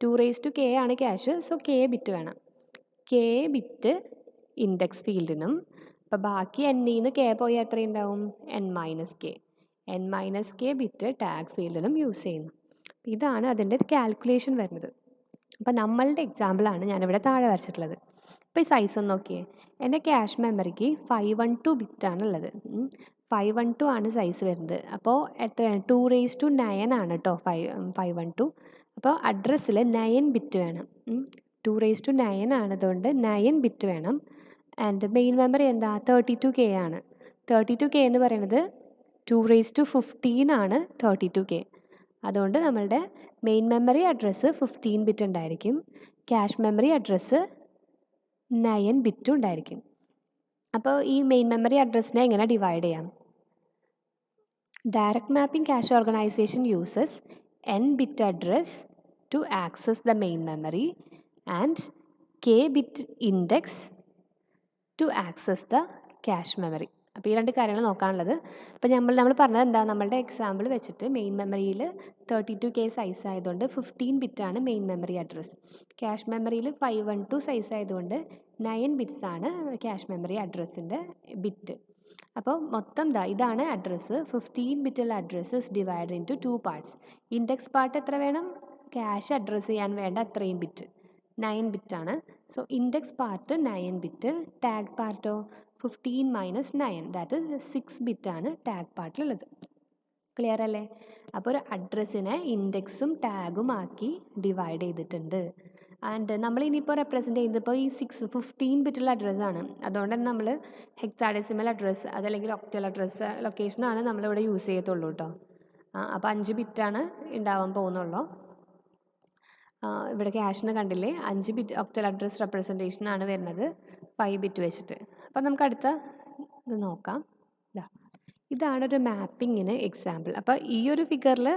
2k ആണ് ക്യാഷ്, സോ k ബിറ്റ് വേണം. k ബിറ്റ് ഇൻഡെക്സ് ഫീൽഡിനും, അപ്പോൾ ബാക്കി n k പോയാൽ എത്രയുണ്ടാവും, n k ബിറ്റ് ടാഗ് ഫീൽഡിനും യൂസ് ചെയ്യുന്നു. ഇതാണ് അതിൻ്റെ ഒരു കാൽക്കുലേഷൻ വരുന്നത്. അപ്പോൾ നമ്മളുടെ എക്സാമ്പിളാണ് ഞാനിവിടെ താഴെ വരച്ചിട്ടുള്ളത്. ഇപ്പോൾ ഈ സൈസ് ഒന്ന് നോക്കിയേ. എൻ്റെ ക്യാഷ് മെമ്മറിക്ക് 512 ബിറ്റാണുള്ളത്. 512 ആണ് സൈസ് വരുന്നത്. അപ്പോൾ എത്രയാണ്, 29 ആണ് കേട്ടോ 512. അപ്പോൾ അഡ്രസ്സിൽ 9 ബിറ്റ് വേണം. 29 ആണ്, അതുകൊണ്ട് 9 ബിറ്റ് വേണം. ആൻഡ് മെയിൻ മെമ്മറി എന്താ, 32k ആണ്. 32k എന്ന് പറയുന്നത് 215 ആണ് 32k. അതുകൊണ്ട് നമ്മളുടെ മെയിൻ മെമ്മറി അഡ്രസ്സ് 15 ബിറ്റ് ഉണ്ടായിരിക്കും, ക്യാഷ് മെമ്മറി അഡ്രസ്സ് 9 ബിറ്റും ഉണ്ടായിരിക്കും. അപ്പോൾ ഈ മെയിൻ മെമ്മറി അഡ്രസ്സിനെ എങ്ങനെ ഡിവൈഡ് ചെയ്യാം, direct mapping cash organisation uses n bit address to access the main memory and k bit index to access the cache memory. അപ്പോൾ ഈ രണ്ട് കാര്യങ്ങൾ നോക്കാനുള്ളത്. അപ്പോൾ നമ്മൾ പറഞ്ഞത് എന്താ, നമ്മളുടെ എക്സാമ്പിൾ വെച്ചിട്ട് മെയിൻ മെമ്മറിയിൽ 32K സൈസ് ആയതുകൊണ്ട് 15 ബിറ്റാണ് മെയിൻ മെമ്മറി അഡ്രസ്സ്. ക്യാഷ് മെമ്മറിയിൽ 512 സൈസ് ആയതുകൊണ്ട് 9 ബിറ്റ്സ് ആണ് ക്യാഷ് മെമ്മറി അഡ്രസ്സിൻ്റെ ബിറ്റ്. അപ്പോൾ മൊത്തം ഇതാണ് അഡ്രസ്സ്. 15 ബിറ്റുള്ള address is divide into 2 parts. Index part എത്ര വേണം? ക്യാഷ് അഡ്രസ്സ് ചെയ്യാൻ വേണ്ട അത്രയും ബിറ്റ് 9 ബിറ്റാണ്. So index part 9 bit, tag പാർട്ടോ 15 മൈനസ് 9, ദാറ്റ് ഇസ് 6 ബിറ്റാണ് ടാഗ് പാർട്ടിലുള്ളത്. ക്ലിയർ അല്ലേ? അപ്പോൾ ഒരു അഡ്രസ്സിനെ ഇൻഡെക്സും ടാഗും ആക്കി ഡിവൈഡ് ചെയ്തിട്ടുണ്ട്. ആൻഡ് നമ്മൾ ഇനിയിപ്പോൾ റെപ്രസെൻറ്റ് ചെയ്യുന്നത് ഇപ്പോൾ ഈ 15 ബിറ്റുള്ള അഡ്രസ്സാണ്. അതുകൊണ്ട് തന്നെ നമ്മൾ ഹെക്സാഡെസിമൽ അഡ്രസ്സ് അതല്ലെങ്കിൽ ഒക്ടൽ അഡ്രസ്സ് ലൊക്കേഷനാണ് നമ്മളിവിടെ യൂസ് ചെയ്യത്തുള്ളൂ കേട്ടോ. അപ്പോൾ 5 ബിറ്റാണ് ഉണ്ടാവാൻ പോകുന്നുള്ളൂ. ഇവിടെ ക്യാഷിന് കണ്ടില്ലേ 5 ബിറ്റ് ഒക്ടൽ അഡ്രസ് റെപ്രസെൻറ്റേഷനാണ് വരുന്നത് 5 ബിറ്റ് വെച്ചിട്ട്. അപ്പം നമുക്ക് അടുത്ത ഇത് നോക്കാം. ഇതാണ് ഒരു മാപ്പിങ്ങിന് എക്സാമ്പിൾ. അപ്പോൾ ഈ ഒരു ഫിഗറിൽ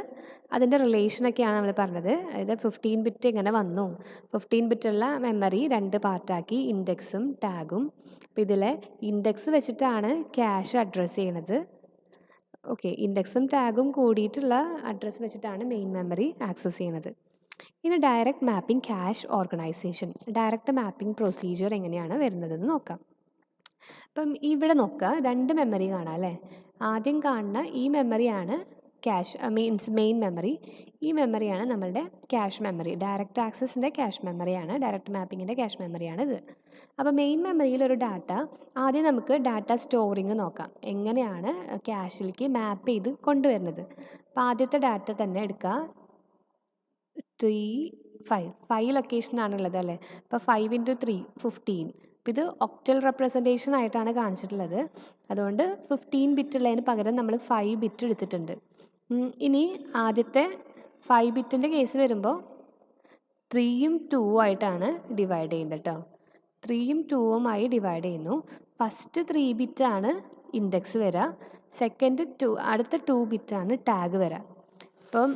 അതിൻ്റെ റിലേഷനൊക്കെയാണ് നമ്മൾ പറഞ്ഞത്. അതായത് 15 ബിറ്റ് എങ്ങനെ വന്നു, 15 ബിറ്റുള്ള മെമ്മറി 2 പാർട്ടാക്കി, ഇൻഡെക്സും ടാഗും. അപ്പോൾ ഇതിലെ ഇൻഡെക്സ് വെച്ചിട്ടാണ് ക്യാഷ് അഡ്രസ്സ് ചെയ്യണത്. ഓക്കെ, ഇൻഡെക്സും ടാഗും കൂടിയിട്ടുള്ള അഡ്രസ്സ് വെച്ചിട്ടാണ് മെയിൻ മെമ്മറി ആക്സസ് ചെയ്യുന്നത്. ഇനി direct mapping cash organisation, direct mapping procedure എങ്ങനെയാണ് വരുന്നതെന്ന് നോക്കാം. അപ്പം ഇവിടെ നോക്കുക, 2 മെമ്മറി കാണാം അല്ലേ. ആദ്യം കാണുന്ന ഈ മെമ്മറിയാണ് ക്യാഷ് മെയിൻ മെമ്മറി. ഈ മെമ്മറിയാണ് നമ്മളുടെ ക്യാഷ് മെമ്മറി. ഡയറക്റ്റ് ആക്സസിൻ്റെ ക്യാഷ് മെമ്മറിയാണ്, ഡയറക്റ്റ് മാപ്പിങ്ങിൻ്റെ ക്യാഷ് മെമ്മറിയാണ് ഇത്. അപ്പോൾ മെയിൻ മെമ്മറിയിൽ ഒരു ഡാറ്റ, ആദ്യം നമുക്ക് ഡാറ്റ സ്റ്റോറിങ് നോക്കാം, എങ്ങനെയാണ് ക്യാഷിലേക്ക് മാപ്പ് ചെയ്ത് കൊണ്ടുവരുന്നത്. അപ്പോൾ ആദ്യത്തെ ഡാറ്റ തന്നെ എടുക്കുക, 5 ലൊക്കേഷനാണുള്ളത് അല്ലേ. അപ്പോൾ 5 × 3 15. അപ്പോൾ ഇത് ഒക്ടൽ റെപ്രസെൻറ്റേഷൻ ആയിട്ടാണ് കാണിച്ചിട്ടുള്ളത്. അതുകൊണ്ട് 15 ബിറ്റ് ഉള്ളതിന് പകരം നമ്മൾ 5 ബിറ്റ് എടുത്തിട്ടുണ്ട്. ഇനി ആദ്യത്തെ 5 ബിറ്റിൻ്റെ കേസ് വരുമ്പോൾ 3ഉം 2ഉം ആയിട്ടാണ് ഡിവൈഡ് ചെയ്യുന്നത് കേട്ടോ. 3ഉം 2ഉമായി ഡിവൈഡ് ചെയ്യുന്നു. ഫസ്റ്റ് 3 ബിറ്റാണ് ഇൻഡെക്സ് വരിക, സെക്കൻഡ് അടുത്ത 2 ബിറ്റാണ് ടാഗ് വരിക. അപ്പം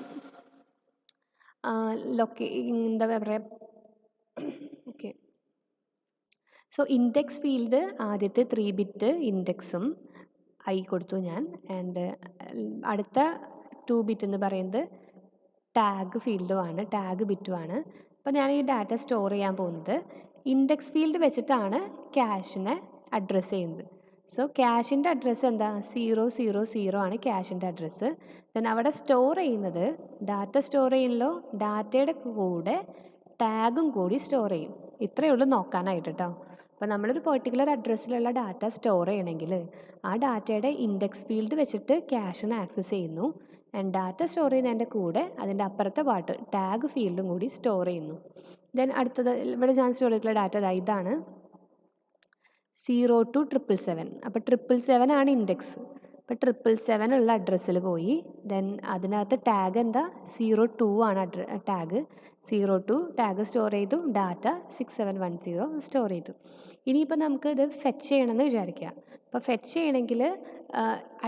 എന്താ പറയുക, ഓക്കെ. സോ ഇൻഡെക്സ് ഫീൽഡ് ആദ്യത്തെ 3 ബിറ്റ് ഇൻഡെക്സും കൊടുത്തു ഞാൻ. ആൻഡ് അടുത്ത 2 ബിറ്റ് എന്ന് പറയുന്നത് ടാഗ് ഫീൽഡുമാണ്, ടാഗ് ബിറ്റുമാണ്. അപ്പോൾ ഞാൻ ഈ ഡാറ്റ സ്റ്റോർ ചെയ്യാൻ പോകുന്നത് ഇൻഡെക്സ് ഫീൽഡ് വെച്ചിട്ടാണ് ക്യാഷിനെ അഡ്രസ്സ് ചെയ്യുന്നത്. സോ ക്യാഷിൻ്റെ അഡ്രസ്സ് എന്താ, 000 ആണ് ക്യാഷിൻ്റെ അഡ്രസ്സ്. ദെൻ അവിടെ സ്റ്റോർ ചെയ്യുന്നത്, ഡാറ്റ സ്റ്റോർ ചെയ്യുന്നല്ലോ, ഡാറ്റയുടെ കൂടെ ടാഗും കൂടി സ്റ്റോർ ചെയ്യും. ഇത്രയേ ഉള്ളൂ നോക്കാനായിട്ട് കേട്ടോ. അപ്പോൾ നമ്മളൊരു പെർട്ടിക്കുലർ അഡ്രസ്സിലുള്ള ഡാറ്റ സ്റ്റോർ ചെയ്യണമെങ്കിൽ ആ ഡാറ്റയുടെ ഇൻഡെക്സ് ഫീൽഡ് വെച്ചിട്ട് ക്യാഷിനെ ആക്സസ് ചെയ്യുന്നു. ആൻഡ് ഡാറ്റ സ്റ്റോർ ചെയ്യുന്നതിൻ്റെ കൂടെ അതിൻ്റെ അപ്പുറത്തെ പാർട്ട് ടാഗ് ഫീൽഡും കൂടി സ്റ്റോർ ചെയ്യുന്നു. ദെൻ അടുത്തത് ഇവിടെ ഞാൻ സ്റ്റോർ ചെയ്തിട്ടുള്ള ഡാറ്റ ഇതാണ് 0 to 777. അപ്പോൾ 777 ആണ് ഇൻഡെക്സ്. അപ്പോൾ 777 ഉള്ള അഡ്രസ്സിൽ പോയി. ദെൻ അതിനകത്ത് ടാഗ് എന്താ, 02 ആണ് ടാഗ്. 02 ടാഗ് സ്റ്റോർ ചെയ്തു, ഡാറ്റ 6710 സ്റ്റോർ ചെയ്തു. ഇനിയിപ്പോൾ നമുക്ക് ഇത് ഫെച്ച് ചെയ്യണമെന്ന് വിചാരിക്കുക. അപ്പോൾ ഫെച്ച് ചെയ്യണമെങ്കിൽ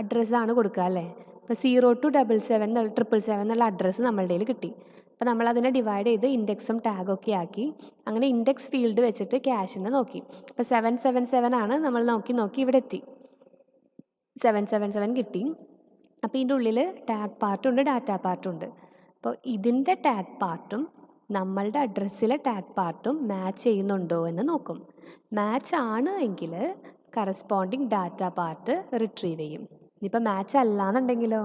അഡ്രസ്സാണ് കൊടുക്കുക അല്ലേ. അപ്പോൾ 0 to 777 എന്നുള്ള അഡ്രസ്സ് നമ്മളുടെ കയ്യിൽ കിട്ടി. അപ്പോൾ നമ്മളതിനെ ഡിവൈഡ് ചെയ്ത് ഇൻഡെക്സും ടാഗൊക്കെ ആക്കി, അങ്ങനെ ഇൻഡെക്സ് ഫീൽഡ് വെച്ചിട്ട് ക്യാഷിനെ നോക്കി. അപ്പോൾ 777 ആണ് നമ്മൾ നോക്കി ഇവിടെ എത്തി, 777 കിട്ടി. അപ്പോൾ ഇതിൻ്റെ ഉള്ളിൽ ടാഗ് പാർട്ടുണ്ട്, ഡാറ്റ പാർട്ടുണ്ട്. അപ്പോൾ ഇതിൻ്റെ ടാഗ് പാർട്ടും നമ്മളുടെ അഡ്രസ്സിലെ ടാഗ് പാർട്ടും മാച്ച് ചെയ്യുന്നുണ്ടോ എന്ന് നോക്കും. മാച്ച് ആണ് എങ്കിൽ കറസ്പോണ്ടിങ് ഡാറ്റ പാർട്ട് റിട്രീവ് ചെയ്യും. ഇനിയിപ്പോൾ മാച്ച് അല്ല എന്നുണ്ടെങ്കിലോ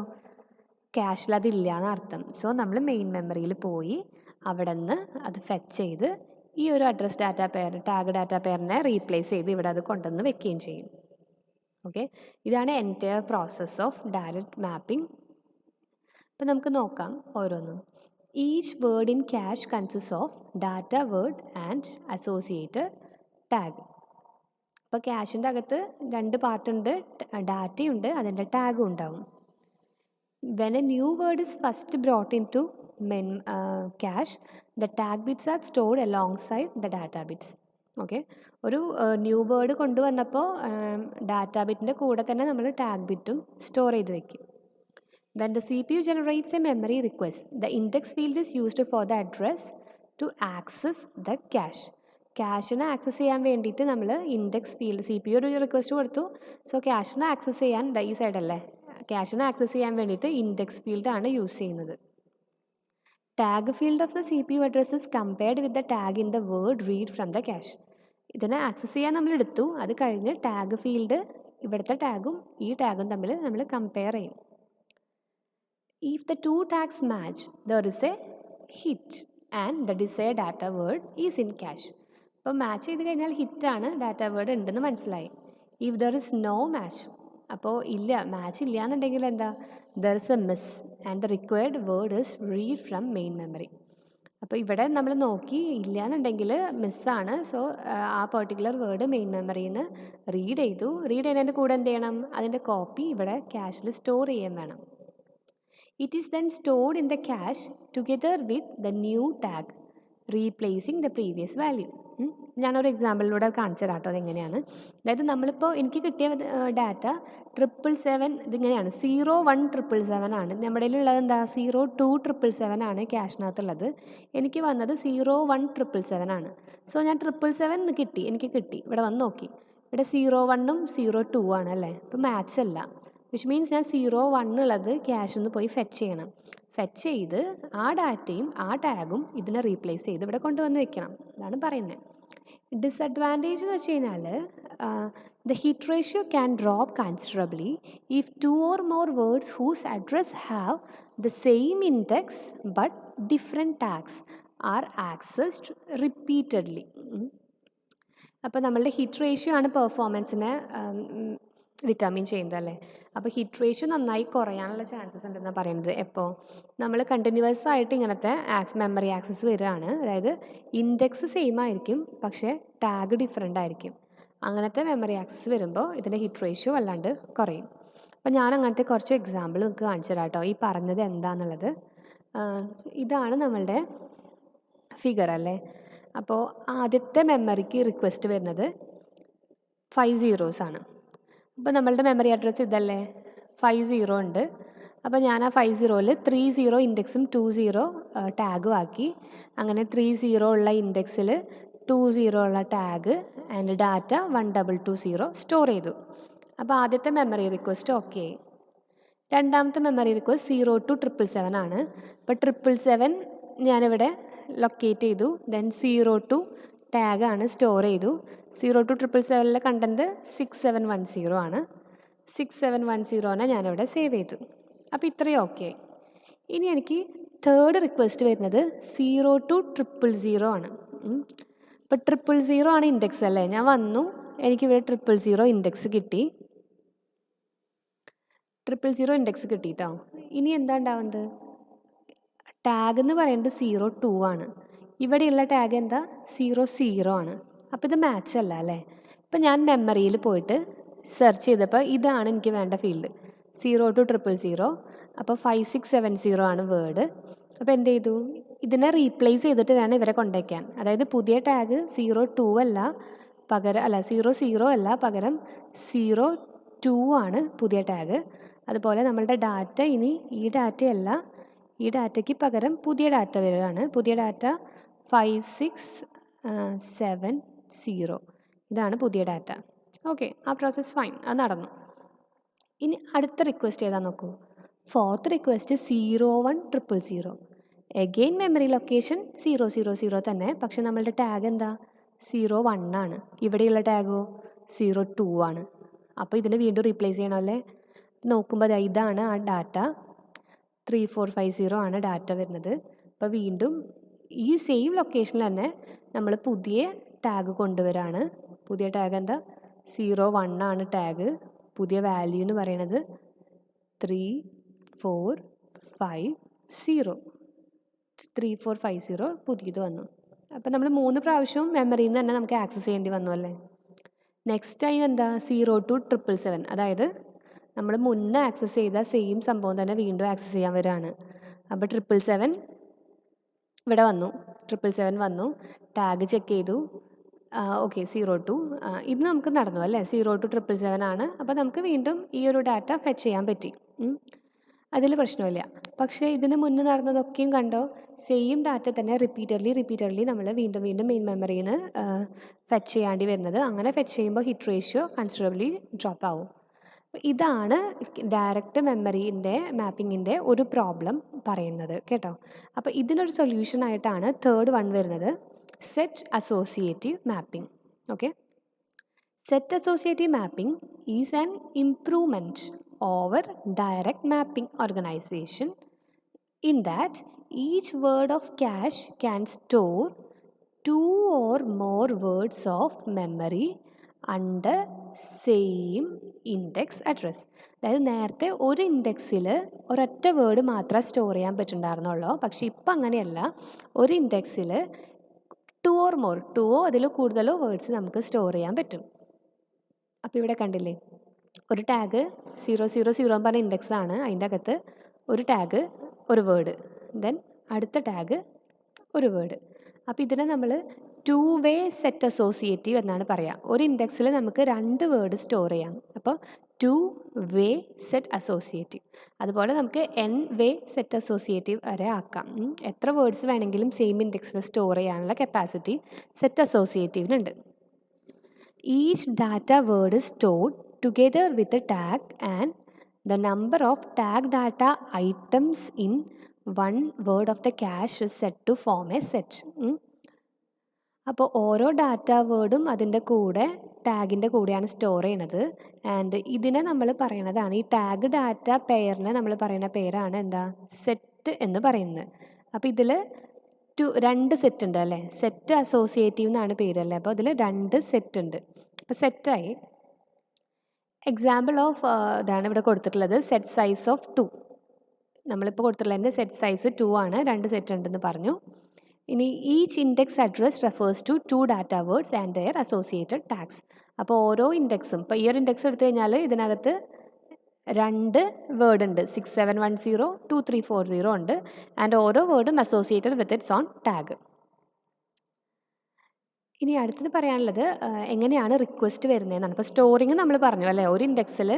ക്യാഷിൽ അതില്ല എന്നർത്ഥം. സോ നമ്മൾ മെയിൻ മെമ്മറിയിൽ പോയി അവിടെ നിന്ന് അത് ഫെച്ച് ചെയ്ത് ഈ ഒരു address data pair, tag data പെയറിനെ റീപ്ലേസ് ചെയ്ത് ഇവിടെ അത് കൊണ്ടുവന്ന് വെക്കുകയും ചെയ്യും. ഓക്കെ, ഇതാണ് entire process of direct mapping. അപ്പോൾ നമുക്ക് നോക്കാം ഓരോന്നും. Each word in cache consist of data, word and associated tag. അപ്പോൾ ക്യാഷിൻ്റെ അകത്ത് 2 പാർട്ടുണ്ട്, ഡാറ്റയുണ്ട്, അതിൻ്റെ ടാഗും ഉണ്ടാവും. When a new word is first brought into cache, the tag bits are stored alongside the data bits. Okay, ഒരു ന്യൂ വേർഡ് കൊണ്ടുവന്നപ്പോൾ data ബിറ്റിൻ്റെ കൂടെ തന്നെ നമ്മൾ ടാഗ് ബിറ്റും സ്റ്റോർ ചെയ്ത് വെക്കും. When the CPU generates a memory request, the index field is used for the address to access the cache. ക്യാഷിനെ access ചെയ്യാൻ വേണ്ടിയിട്ട് നമ്മൾ ഇൻഡെക്സ് ഫീൽഡ് സി പി ഒരു റിക്വസ്റ്റ് കൊടുത്തു. സോ ക്യാഷിനെ ആക്സസ് ചെയ്യാൻ ഈ സൈഡല്ലേ, ക്യാഷിനെ ആക്സസ് ചെയ്യാൻ വേണ്ടിയിട്ട് ഇൻഡെക്സ് ഫീൽഡാണ് യൂസ് ചെയ്യുന്നത്. Tag field of the C P U address is compared with the tag in the word read from the cache. ഇതിനെ ആക്സസ് ചെയ്യാൻ നമ്മൾ എടുത്തു, അത് കഴിഞ്ഞ് ടാഗ് ഫീൽഡ് ഇവിടുത്തെ ടാഗും ഈ ടാഗും തമ്മിൽ നമ്മൾ കമ്പയർ ചെയ്യും. If the two tags match, there is a hit and the desired data word is in cache. അപ്പോൾ മാച്ച് ചെയ്ത് കഴിഞ്ഞാൽ ഹിറ്റാണ്, ഡാറ്റ വേർഡ് ഉണ്ടെന്ന് മനസ്സിലായി. If there is no match, അപ്പോൾ ഇല്ല, മാച്ച് ഇല്ല എന്നുണ്ടെങ്കിൽ എന്താ, there is a miss and the required word is read from main memory. അപ്പോൾ ഇവിടെ നമ്മൾ നോക്കി ഇല്ല എന്നുണ്ടെങ്കിൽ മിസ്സാണ്. സോ ആ പെർട്ടിക്കുലർ വേർഡ് മെയിൻ മെമ്മറിയിൽ നിന്ന് റീഡ് ചെയ്തു. റീഡ് ചെയ്യുന്നതിൻ്റെ കൂടെ എന്ത് ചെയ്യണം, അതിൻ്റെ കോപ്പി ഇവിടെ ക്യാഷിൽ സ്റ്റോർ ചെയ്യാൻ വേണം. It is then stored in the cache together with the new tag, replacing the previous value. ഞാനൊരു എക്സാമ്പിളിലൂടെ കാണിച്ചു തരാം കേട്ടോ അതെങ്ങനെയാണ്. അതായത് നമ്മളിപ്പോൾ എനിക്ക് കിട്ടിയ ഡാറ്റ 777 ഇതിങ്ങനെയാണ്, 01777 ആണ്. നമ്മുടെ ഉള്ളത് എന്താ, 02777 ആണ് ക്യാഷിനകത്തുള്ളത്. എനിക്ക് വന്നത് 01777 ആണ്. സോ ഞാൻ 777 കിട്ടി, എനിക്ക് കിട്ടി. ഇവിടെ വന്ന് നോക്കി, ഇവിടെ 01ഉം 02 ആണ് അല്ലേ, അപ്പോൾ മാച്ച് അല്ല. വിച്ച് മീൻസ് ഞാൻ 01 ഉള്ളത് ക്യാഷിൽ നിന്ന് പോയി ഫെച്ച് ചെയ്യണം. ഫെച്ച് ചെയ്ത് ആ ഡാറ്റയും ആ ടാഗും ഇതിനെ റീപ്ലേസ് ചെയ്ത് ഇവിടെ കൊണ്ടുവന്ന് വെക്കണം, അതാണ് പറയുന്നത്. ഡിസഡ്വാൻറ്റേജ് എന്ന് വെച്ച് കഴിഞ്ഞാൽ the hit ratio can drop considerably if 2 or more words whose address have the same index but different tags are accessed repeatedly. അപ്പോൾ നമ്മളുടെ ഹിറ്റ് റേഷ്യോ ആണ് പെർഫോമൻസിനെ ഡിറ്റർമിൻ ചെയ്യുന്നതല്ലേ. അപ്പോൾ ഹിറ്റ് റേഷ്യോ നന്നായി കുറയാനുള്ള ചാൻസസ് ഉണ്ടെന്നാണ് പറയുന്നത്. എപ്പോൾ നമ്മൾ കണ്ടിന്യൂസ് ആയിട്ട് ഇങ്ങനത്തെ മെമ്മറി ആക്സസ് വരികയാണ്, അതായത് ഇൻഡെക്സ് സെയിം ആയിരിക്കും പക്ഷേ ടാഗ് ഡിഫറെൻ്റ് ആയിരിക്കും. അങ്ങനത്തെ മെമ്മറി ആക്സസ് വരുമ്പോൾ ഇതിൻ്റെ ഹിറ്റ് റേഷ്യോ വല്ലാണ്ട് കുറയും. അപ്പോൾ ഞാൻ അങ്ങനത്തെ കുറച്ച് എക്സാമ്പിൾ നിങ്ങൾക്ക് കാണിച്ചു തരാം കേട്ടോ, ഈ പറഞ്ഞത് എന്താണെന്നുള്ളത്. ഇതാണ് നമ്മളുടെ ഫിഗർ അല്ലേ. അപ്പോൾ ആദ്യത്തെ മെമ്മറിക്ക് റിക്വസ്റ്റ് വരുന്നത് 5 zeros ആണ്. അപ്പോൾ നമ്മളുടെ മെമ്മറി അഡ്രസ്സ് ഇതല്ലേ, 50 ഉണ്ട്. അപ്പോൾ ഞാൻ ആ 50ൽ 30 ഇൻഡെക്സും 20 ടാഗും ആക്കി. അങ്ങനെ 30 ഉള്ള ഇൻഡെക്സിൽ 20 ഉള്ള ടാഗ് ആൻഡ് ഡാറ്റ 1220 സ്റ്റോർ ചെയ്തു. അപ്പോൾ ആദ്യത്തെ മെമ്മറി റിക്വസ്റ്റ് ഓക്കെ ആയി. രണ്ടാമത്തെ മെമ്മറി റിക്വസ്റ്റ് 02777 ആണ്. അപ്പോൾ 777 ഞാനിവിടെ ലൊക്കേറ്റ് ചെയ്തു. ദെൻ 02 ടാഗാണ് സ്റ്റോർ ചെയ്തു. 02777 കണ്ടൻറ്റ് 6710 ആണ്. 6710നെ ഞാനിവിടെ സേവ് ചെയ്തു. അപ്പോൾ ഇത്രയും ഓക്കെ. ഇനി എനിക്ക് തേർഡ് റിക്വസ്റ്റ് വരുന്നത് 02000 ആണ്. ഇപ്പോൾ 000 ആണ് ഇൻഡെക്സ് അല്ലേ. ഞാൻ വന്നു, എനിക്കിവിടെ 000 ഇൻഡെക്സ് കിട്ടി. 000 ഇൻഡെക്സ് കിട്ടിയിട്ടോ. ഇനി എന്താ ഉണ്ടാവുന്നത്, ടാഗ് എന്ന് പറയുന്നത് 02 ആണ്. ഇവിടെയുള്ള ടാഗ് എന്താ, 00 ആണ്. അപ്പോൾ ഇത് മാച്ച് അല്ല അല്ലേ. ഇപ്പം ഞാൻ മെമ്മറിയിൽ പോയിട്ട് സെർച്ച് ചെയ്തപ്പോൾ ഇതാണ് എനിക്ക് വേണ്ട ഫീൽഡ്, 02000. അപ്പോൾ 5670 ആണ് വേർഡ്. അപ്പോൾ എന്ത് ചെയ്തു, ഇതിനെ റീപ്ലേസ് ചെയ്തിട്ട് വേണം ഇവരെ കൊണ്ടുവയ്ക്കാൻ. അതായത് പുതിയ ടാഗ് 02 അല്ല, പകരം 00 അല്ല, പകരം 02 ആണ് പുതിയ ടാഗ്. അതുപോലെ നമ്മളുടെ ഡാറ്റ ഇനി ഈ ഡാറ്റയല്ല, ഈ ഡാറ്റയ്ക്ക് പകരം പുതിയ ഡാറ്റ വരികയാണ്. പുതിയ ഡാറ്റ 5670, ഇതാണ് പുതിയ ഡാറ്റ. ഓക്കെ, ആ പ്രോസസ്സ് ഫൈൻ, അത് നടന്നു. ഇനി അടുത്ത റിക്വസ്റ്റ് ഏതാ നോക്കൂ. Fourth request 01000. Again memory location 000 തന്നെ, പക്ഷെ നമ്മളുടെ ടാഗ് എന്താ, 01 ആണ്. ഇവിടെയുള്ള ടാഗോ 02 ആണ്. അപ്പോൾ ഇതിനെ വീണ്ടും റീപ്ലേസ് ചെയ്യണമല്ലേ. നോക്കുമ്പോൾ ഇതാണ് ആ ഡാറ്റ, 3450 ആണ് ഡാറ്റ വരുന്നത്. അപ്പോൾ വീണ്ടും ഈ സെയിം ലൊക്കേഷനിൽ തന്നെ നമ്മൾ പുതിയ ടാഗ് കൊണ്ടുവരാണ്. പുതിയ ടാഗ് എന്താ, 01 ആണ് ടാഗ്. പുതിയ വാല്യൂ എന്ന് പറയുന്നത് 3450. 3450 പുതിയത് വന്നു. അപ്പോൾ നമ്മൾ 3 പ്രാവശ്യവും മെമ്മറിയിൽ നിന്ന് തന്നെ നമുക്ക് ആക്സസ് ചെയ്യേണ്ടി വന്നു അല്ലേ. നെക്സ്റ്റ് ടൈം എന്താ, 02777. അതായത് നമ്മൾ മുന്നേ ആക്സസ് ചെയ്ത സെയിം സംഭവം തന്നെ വീണ്ടും ആക്സസ് ചെയ്യാൻ വരികയാണ്. അപ്പോൾ 777 ഇവിടെ വന്നു, 777 വന്നു, ടാഗ് ചെക്ക് ചെയ്തു. ഓക്കെ, 02 ഇത് നമുക്ക് നടന്നു അല്ലേ. 02777 ആണ്. അപ്പോൾ നമുക്ക് വീണ്ടും ഈ ഒരു ഡാറ്റ ഫെച്ച് ചെയ്യാൻ പറ്റി. അതിൽ പ്രശ്നമില്ല. പക്ഷേ ഇതിന് മുന്നേ നടന്നതൊക്കെയും കണ്ടോ, സെയിം ഡാറ്റ തന്നെ റിപ്പീറ്റഡ്ലി നമ്മൾ വീണ്ടും വീണ്ടും മെയിൻ മെമ്മറിയിൽ നിന്ന് ഫെച്ച് ചെയ്യേണ്ടി വരുന്നത്. അങ്ങനെ ഫെച്ച് ചെയ്യുമ്പോൾ ഹിറ്റ് റേഷ്യോ കൺസിഡറബിളി ഡ്രോപ്പ് ആവും. ഇതാണ് ഡയറക്റ്റ് മെമ്മറീൻ്റെ മാപ്പിങ്ങിൻ്റെ ഒരു പ്രോബ്ലം പറയുന്നത് കേട്ടോ. അപ്പോൾ ഇതിനൊരു സൊല്യൂഷനായിട്ടാണ് തേർഡ് വൺ വരുന്നത്, set associative mapping. Okay, set associative mapping is an improvement over direct mapping organization in that each word of cache can store 2 or more words of memory under same index address. അതായത് നേരത്തെ ഒരു ഇൻഡെക്സിൽ ഒരൊറ്റ word മാത്രമേ store ചെയ്യാൻ പറ്റുന്നുണ്ടായിരുന്നുള്ളൂ. പക്ഷേ ഇപ്പം അങ്ങനെയല്ല, ഒരു ഇൻഡെക്സിൽ 2 or more, 2 അതിൽ കൂടുതലോ വേർഡ്സ് നമുക്ക് സ്റ്റോർ ചെയ്യാൻ പറ്റും. അപ്പോൾ ഇവിടെ കണ്ടില്ലേ, ഒരു ടാഗ് 000 പറഞ്ഞ ഇൻഡെക്സ് ആണ്, അതിൻ്റെ അകത്ത് ഒരു ടാഗ് ഒരു വേർഡ്, ദെൻ അടുത്ത ടാഗ് ഒരു വേർഡ്. അപ്പോൾ ഇതിനെ നമ്മൾ 2 വേ സെറ്റ് അസോസിയേറ്റീവ് എന്നാണ് പറയുക. ഒരു ഇൻഡെക്സിൽ നമുക്ക് 2 വേർഡ് സ്റ്റോർ ചെയ്യാം, അപ്പോൾ 2 വേ സെറ്റ് അസോസിയേറ്റീവ്. അതുപോലെ നമുക്ക് N വേ സെറ്റ് അസോസിയേറ്റീവ് വരെ ആക്കാം. എത്ര വേർഡ്സ് വേണമെങ്കിലും സെയിം ഇൻഡെക്സിൽ സ്റ്റോർ ചെയ്യാനുള്ള കപ്പാസിറ്റി സെറ്റ് അസോസിയേറ്റീവിനുണ്ട്. Each data word is stored together with a tag and the number of tag data items in one word of the cache is set to form a set. അപ്പോൾ ഓരോ data വേർഡും അതിൻ്റെ കൂടെ ടാഗിൻ്റെ കൂടെയാണ് store ചെയ്യണത്. And ഇതിനെ നമ്മൾ പറയണതാണ്, ഈ tag data പെയറിനെ നമ്മൾ പറയുന്ന പേരാണ് എന്താ, സെറ്റ് എന്ന് പറയുന്നത്. അപ്പോൾ ഇതിൽ 2 സെറ്റ് ഉണ്ട് അല്ലേ, സെറ്റ് അസോസിയേറ്റീവ് എന്നാണ് പേരല്ലേ. അപ്പോൾ അതിൽ 2 സെറ്റ് ഉണ്ട്. അപ്പോൾ സെറ്റായി. എക്സാമ്പിൾ ഓഫ് ഇതാണ് ഇവിടെ കൊടുത്തിട്ടുള്ളത്, സെറ്റ് സൈസ് ഓഫ് 2. നമ്മളിപ്പോൾ കൊടുത്തിട്ടുള്ളതിൻ്റെ സെറ്റ് സൈസ് 2 ആണ്, 2 സെറ്റ് ഉണ്ടെന്ന് പറഞ്ഞു. ഇനി each index address refers to 2 data words and their associated tags. അപ്പോൾ ഓരോ ഇൻഡെക്സും, ഇപ്പോൾ ഈ ഒരു ഇൻഡെക്സ് എടുത്തു കഴിഞ്ഞാൽ ഇതിനകത്ത് 2 വേർഡ് ഉണ്ട്, 6710 2340 ഉണ്ട്. ആൻഡ് ഓരോ വേർഡും associated with its own tag. ഇനി അടുത്തത് പറയാനുള്ളത് എങ്ങനെയാണ് റിക്വസ്റ്റ് വരുന്നതെന്നാണ്. ഇപ്പോൾ സ്റ്റോറിങ് നമ്മൾ പറഞ്ഞു അല്ലേ, ഒരു ഇൻഡെക്സിൽ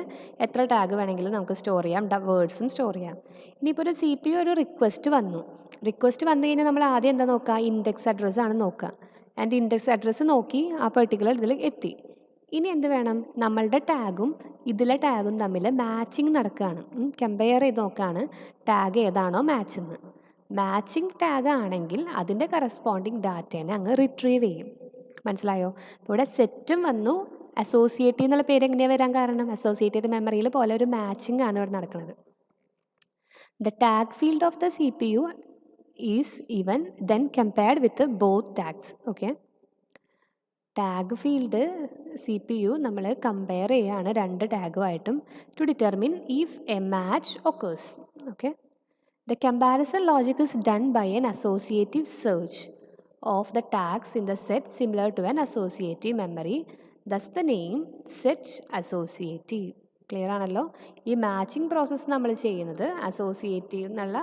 എത്ര ടാഗ് വേണമെങ്കിലും നമുക്ക് സ്റ്റോർ ചെയ്യാം, വേർഡ്സും സ്റ്റോർ ചെയ്യാം. ഇനിയിപ്പോൾ ഒരു CPU ഒരു റിക്വസ്റ്റ് വന്നു കഴിഞ്ഞാൽ നമ്മൾ ആദ്യം എന്താ നോക്കുക, ഇൻഡെക്സ് അഡ്രസ്സാണ് നോക്കുക. ആൻഡ് ഇൻഡെക്സ് അഡ്രസ്സ് നോക്കി ആ പെർട്ടിക്കുലർ ഇതിൽ എത്തി. ഇനി എന്ത് വേണം, നമ്മളുടെ ടാഗും ഇതിലെ ടാഗും തമ്മിൽ മാച്ചിങ് നടക്കുകയാണ്. കമ്പയർ ചെയ്ത് നോക്കുകയാണ് ടാഗ് ഏതാണോ മാച്ചെന്ന്. മാച്ചിങ് ടാഗ് ആണെങ്കിൽ അതിൻ്റെ കറസ്പോണ്ടിങ് ഡാറ്റേനെ അങ്ങ് റിട്രീവ് ചെയ്യും. മനസ്സിലായോ? അപ്പോൾ ഇവിടെ സെറ്റും വന്നു, അസോസിയേറ്റീവ് എന്നുള്ള പേര് എങ്ങനെയാണ് വരാൻ കാരണം, അസോസിയേറ്റഡ് മെമ്മറിയിൽ പോലെ ഒരു മാച്ചിങ് ആണ് ഇവിടെ നടക്കുന്നത്. The tag field of the CPU is even then compared with both tags. Okay, tag field CPU നമ്മൾ കമ്പയർ ചെയ്യുകയാണ് 2 ടാഗുമായിട്ടും to determine if a match occurs. Okay, the comparison logic is done by an associative search of the tags in the set similar to an associative memory. Thus the name set associative. Clear ആണല്ലോ? ഈ matching process നമ്മൾ ചെയ്യുന്നത് associative എന്നുള്ള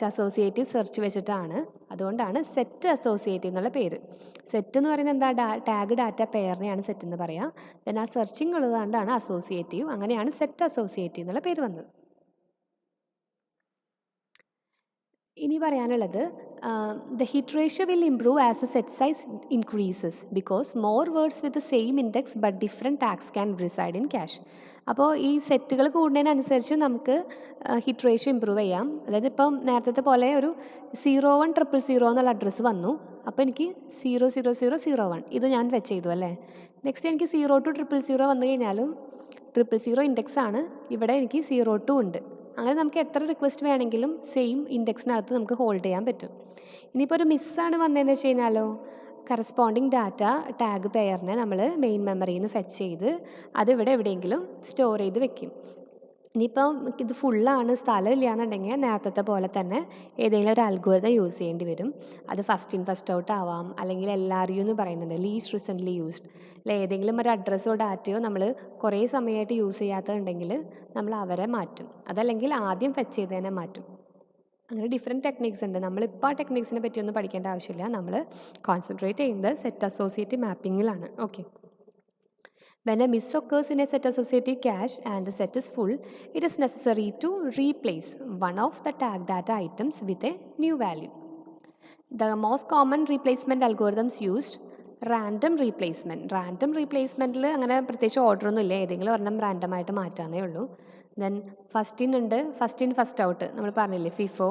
associative search വെച്ചിട്ടാണ്. അതുകൊണ്ടാണ് set associative എന്നുള്ള പേര്. Set എന്ന് പറയുന്നത് എന്താ, ടാഗ് ഡാറ്റ പെയറിനെയാണ് സെറ്റ് എന്ന് പറയാം. ദെൻ ആ സെർച്ചിങ് ഉള്ളതുകൊണ്ടാണ് അസോസിയേറ്റീവ്. അങ്ങനെയാണ് സെറ്റ് അസോസിയേറ്റീവ് എന്നുള്ള പേര് വന്നത്. ഇനി പറയാനുള്ളത്, the hit ratio will improve as A set size increases because more words with same index but different tags can reside in cash. അപ്പോൾ ഈ സെറ്റുകൾ കൂടുന്നതിനനുസരിച്ച് നമുക്ക് ഹിറ്റ് റേഷ്യോ ഇമ്പ്രൂവ് ചെയ്യാം. അതായത് ഇപ്പം നേരത്തെ പോലെ ഒരു 01000 എന്നുള്ള അഡ്രസ്സ് വന്നു, അപ്പോൾ എനിക്ക് 00001 ഇത് ഞാൻ വെച്ച് ചെയ്തു അല്ലേ. നെക്സ്റ്റ് എനിക്ക് 02000 വന്നു കഴിഞ്ഞാലും 000 ഇൻഡെക്സ് ആണ്, ഇവിടെ എനിക്ക് 02 ഉണ്ട്. അങ്ങനെ നമുക്ക് എത്ര റിക്വസ്റ്റ് വേണമെങ്കിലും സെയിം ഇൻഡെക്സിനകത്ത് നമുക്ക് ഹോൾഡ് ചെയ്യാൻ പറ്റും. ഇനിയിപ്പോൾ ഒരു മിസ്സാണ് വന്നതെന്ന് വെച്ച് കഴിഞ്ഞാലോ, കറസ്പോണ്ടിങ് ഡാറ്റ ടാഗ് പെയറിനെ നമ്മൾ മെയിൻ മെമ്മറിയിൽ നിന്ന് ഫെച്ച് ചെയ്ത് അതിവിടെ എവിടെയെങ്കിലും സ്റ്റോർ ചെയ്ത് വെക്കും. ഇനിയിപ്പം ഇത് ഫുള്ളാണ്, സ്ഥലമില്ല എന്നുണ്ടെങ്കിൽ നേരത്തെ പോലെ തന്നെ ഏതെങ്കിലും ഒരു അൽഗോരിതം യൂസ് ചെയ്യേണ്ടി വരും. അത് ഫസ്റ്റ് ഇൻ ഫസ്റ്റ് ഔട്ട് ആവാം, അല്ലെങ്കിൽ LRU എന്ന് പറയുന്നുണ്ട്, ലീസ്റ്റ് റീസെൻ്റ്ലി യൂസ്ഡ്. അല്ല, ഏതെങ്കിലും ഒരു അഡ്രസ്സോ ഡാറ്റയോ നമ്മൾ കുറേ സമയമായിട്ട് യൂസ് ചെയ്യാത്തതുണ്ടെങ്കിൽ നമ്മൾ അവരെ മാറ്റും, അതല്ലെങ്കിൽ ആദ്യം ഫെച്ച് ചെയ്തതിനെ മാറ്റും. അങ്ങനെ ഡിഫറെൻറ്റ് ടെക്നിക്സ് ഉണ്ട്. നമ്മളിപ്പോൾ ആ ടെക്നിക്സിനെ പറ്റിയൊന്നും പഠിക്കേണ്ട ആവശ്യമില്ല. നമ്മൾ കോൺസെൻട്രേറ്റ് ചെയ്യുന്നത് സെറ്റ് അസോസിയേറ്റീവ് മാപ്പിങ്ങിലാണ്. Okay, When a miss occurs in a set associative cache and the set is full, it is necessary to replace one of the tag data items with a new value. The most common replacement algorithms used random replacement. Random റീപ്ലേസ്മെൻറ്റിൽ അങ്ങനെ പ്രത്യേകിച്ച് ഓർഡറൊന്നും ഇല്ല, ഏതെങ്കിലും ഒരെണ്ണം റാൻഡമായിട്ട് മാറ്റാനേ ഉള്ളൂ. ദെൻ ഫസ്റ്റ് ഇൻ ഉണ്ട്, ഫസ്റ്റ് ഇൻ ഫസ്റ്റ് ഔട്ട് നമ്മൾ പറഞ്ഞില്ലേ, FIFO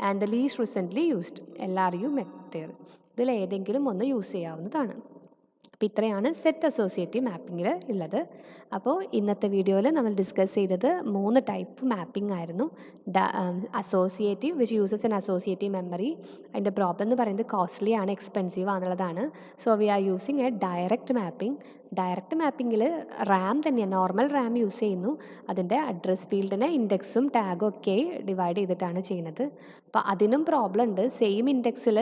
and the least recently used LRU method. ഇതിൽ ഏതെങ്കിലും ഒന്ന് യൂസ് ചെയ്യാവുന്നതാണ്. അപ്പോൾ ഇത്രയാണ് സെറ്റ് അസോസിയേറ്റീവ് മാപ്പിങ്ങിൽ ഉള്ളത്. അപ്പോൾ ഇന്നത്തെ വീഡിയോയിൽ നമ്മൾ ഡിസ്കസ് ചെയ്തത് 3 ടൈപ്പ് മാപ്പിംഗ് ആയിരുന്നു. Associative which uses an associative memory. അതിൻ്റെ പ്രോബ്ലം എന്ന് പറയുന്നത് കോസ്റ്റ്ലി ആണ്, എക്സ്പെൻസീവ് ആണെന്നുള്ളതാണ്. So we are using a direct mapping. Direct മാപ്പിങ്ങിൽ റാം തന്നെയാണ്, നോർമൽ റാം യൂസ് ചെയ്യുന്നു. അതിൻ്റെ അഡ്രസ് ഫീൽഡിനെ ഇൻഡെക്സും ടാഗും ഒക്കെ ഡിവൈഡ് ചെയ്തിട്ടാണ് ചെയ്യുന്നത്. അപ്പോൾ അതിനും പ്രോബ്ലം ഉണ്ട്. സെയിം ഇൻഡെക്സിൽ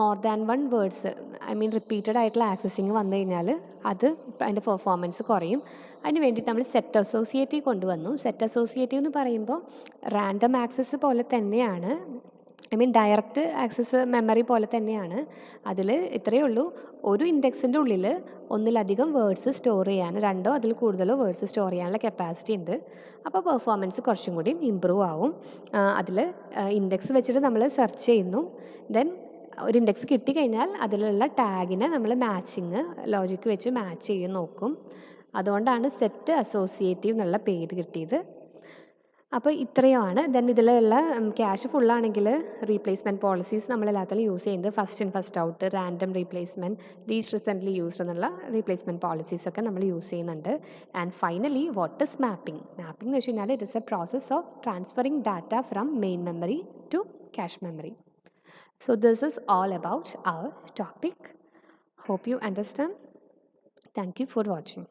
more than 1 words, I mean repeated ആയിട്ടുള്ള ആക്സസിങ് വന്നു കഴിഞ്ഞാൽ അത് അതിൻ്റെ പെർഫോമൻസ് കുറയും. അതിന് വേണ്ടിയിട്ട് നമ്മൾ സെറ്റ് അസോസിയേറ്റീവ് കൊണ്ടുവന്നു. സെറ്റ് അസോസിയേറ്റീവ് എന്ന് പറയുമ്പോൾ റാൻഡം ആക്സസ് പോലെ തന്നെയാണ്, I mean direct access memory പോലെ തന്നെയാണ്. അതിൽ ഇത്രയേ ഉള്ളൂ, ഒരു ഇൻഡെക്സിൻ്റെ ഉള്ളിൽ ഒന്നിലധികം വേർഡ്സ് സ്റ്റോർ ചെയ്യാൻ, 2 അതിൽ കൂടുതലോ വേർഡ്സ് സ്റ്റോർ ചെയ്യാനുള്ള കപ്പാസിറ്റി ഉണ്ട്. അപ്പോൾ പെർഫോമൻസ് കുറച്ചും കൂടി ഇമ്പ്രൂവ് ആവും. അതിൽ ഇൻഡെക്സ് വെച്ചിട്ട് നമ്മൾ സെർച്ച് ചെയ്യുന്നു. ദെൻ ഒരു ഇൻഡെക്സ് കിട്ടിക്കഴിഞ്ഞാൽ അതിലുള്ള ടാഗിനെ നമ്മൾ മാച്ചിങ് ലോജിക്ക് വെച്ച് മാച്ച് ചെയ്ത് നോക്കും. അതുകൊണ്ടാണ് സെറ്റ് അസോസിയേറ്റീവ് എന്നുള്ള പേര് കിട്ടിയത്. അപ്പോൾ ഇത്രയുമാണ്. ദെൻ ഇതിലുള്ള ക്യാഷ് ഫുള്ളാണെങ്കിൽ റീപ്ലേസ്മെൻറ്റ് പോളിസീസ് നമ്മളെല്ലാത്തിലും യൂസ് ചെയ്യുന്നത് first in first out, random replacement, least recently used എന്നുള്ള റീപ്ലേസ്മെൻറ്റ് പോളിസീസൊക്കെ നമ്മൾ യൂസ് ചെയ്യുന്നുണ്ട്. And finally what is mapping? Mapping എന്ന് വെച്ച് കഴിഞ്ഞാൽ it is a process of transferring data from main memory to cache memory. So this is all about our topic. Hope you understand. Thank you for watching.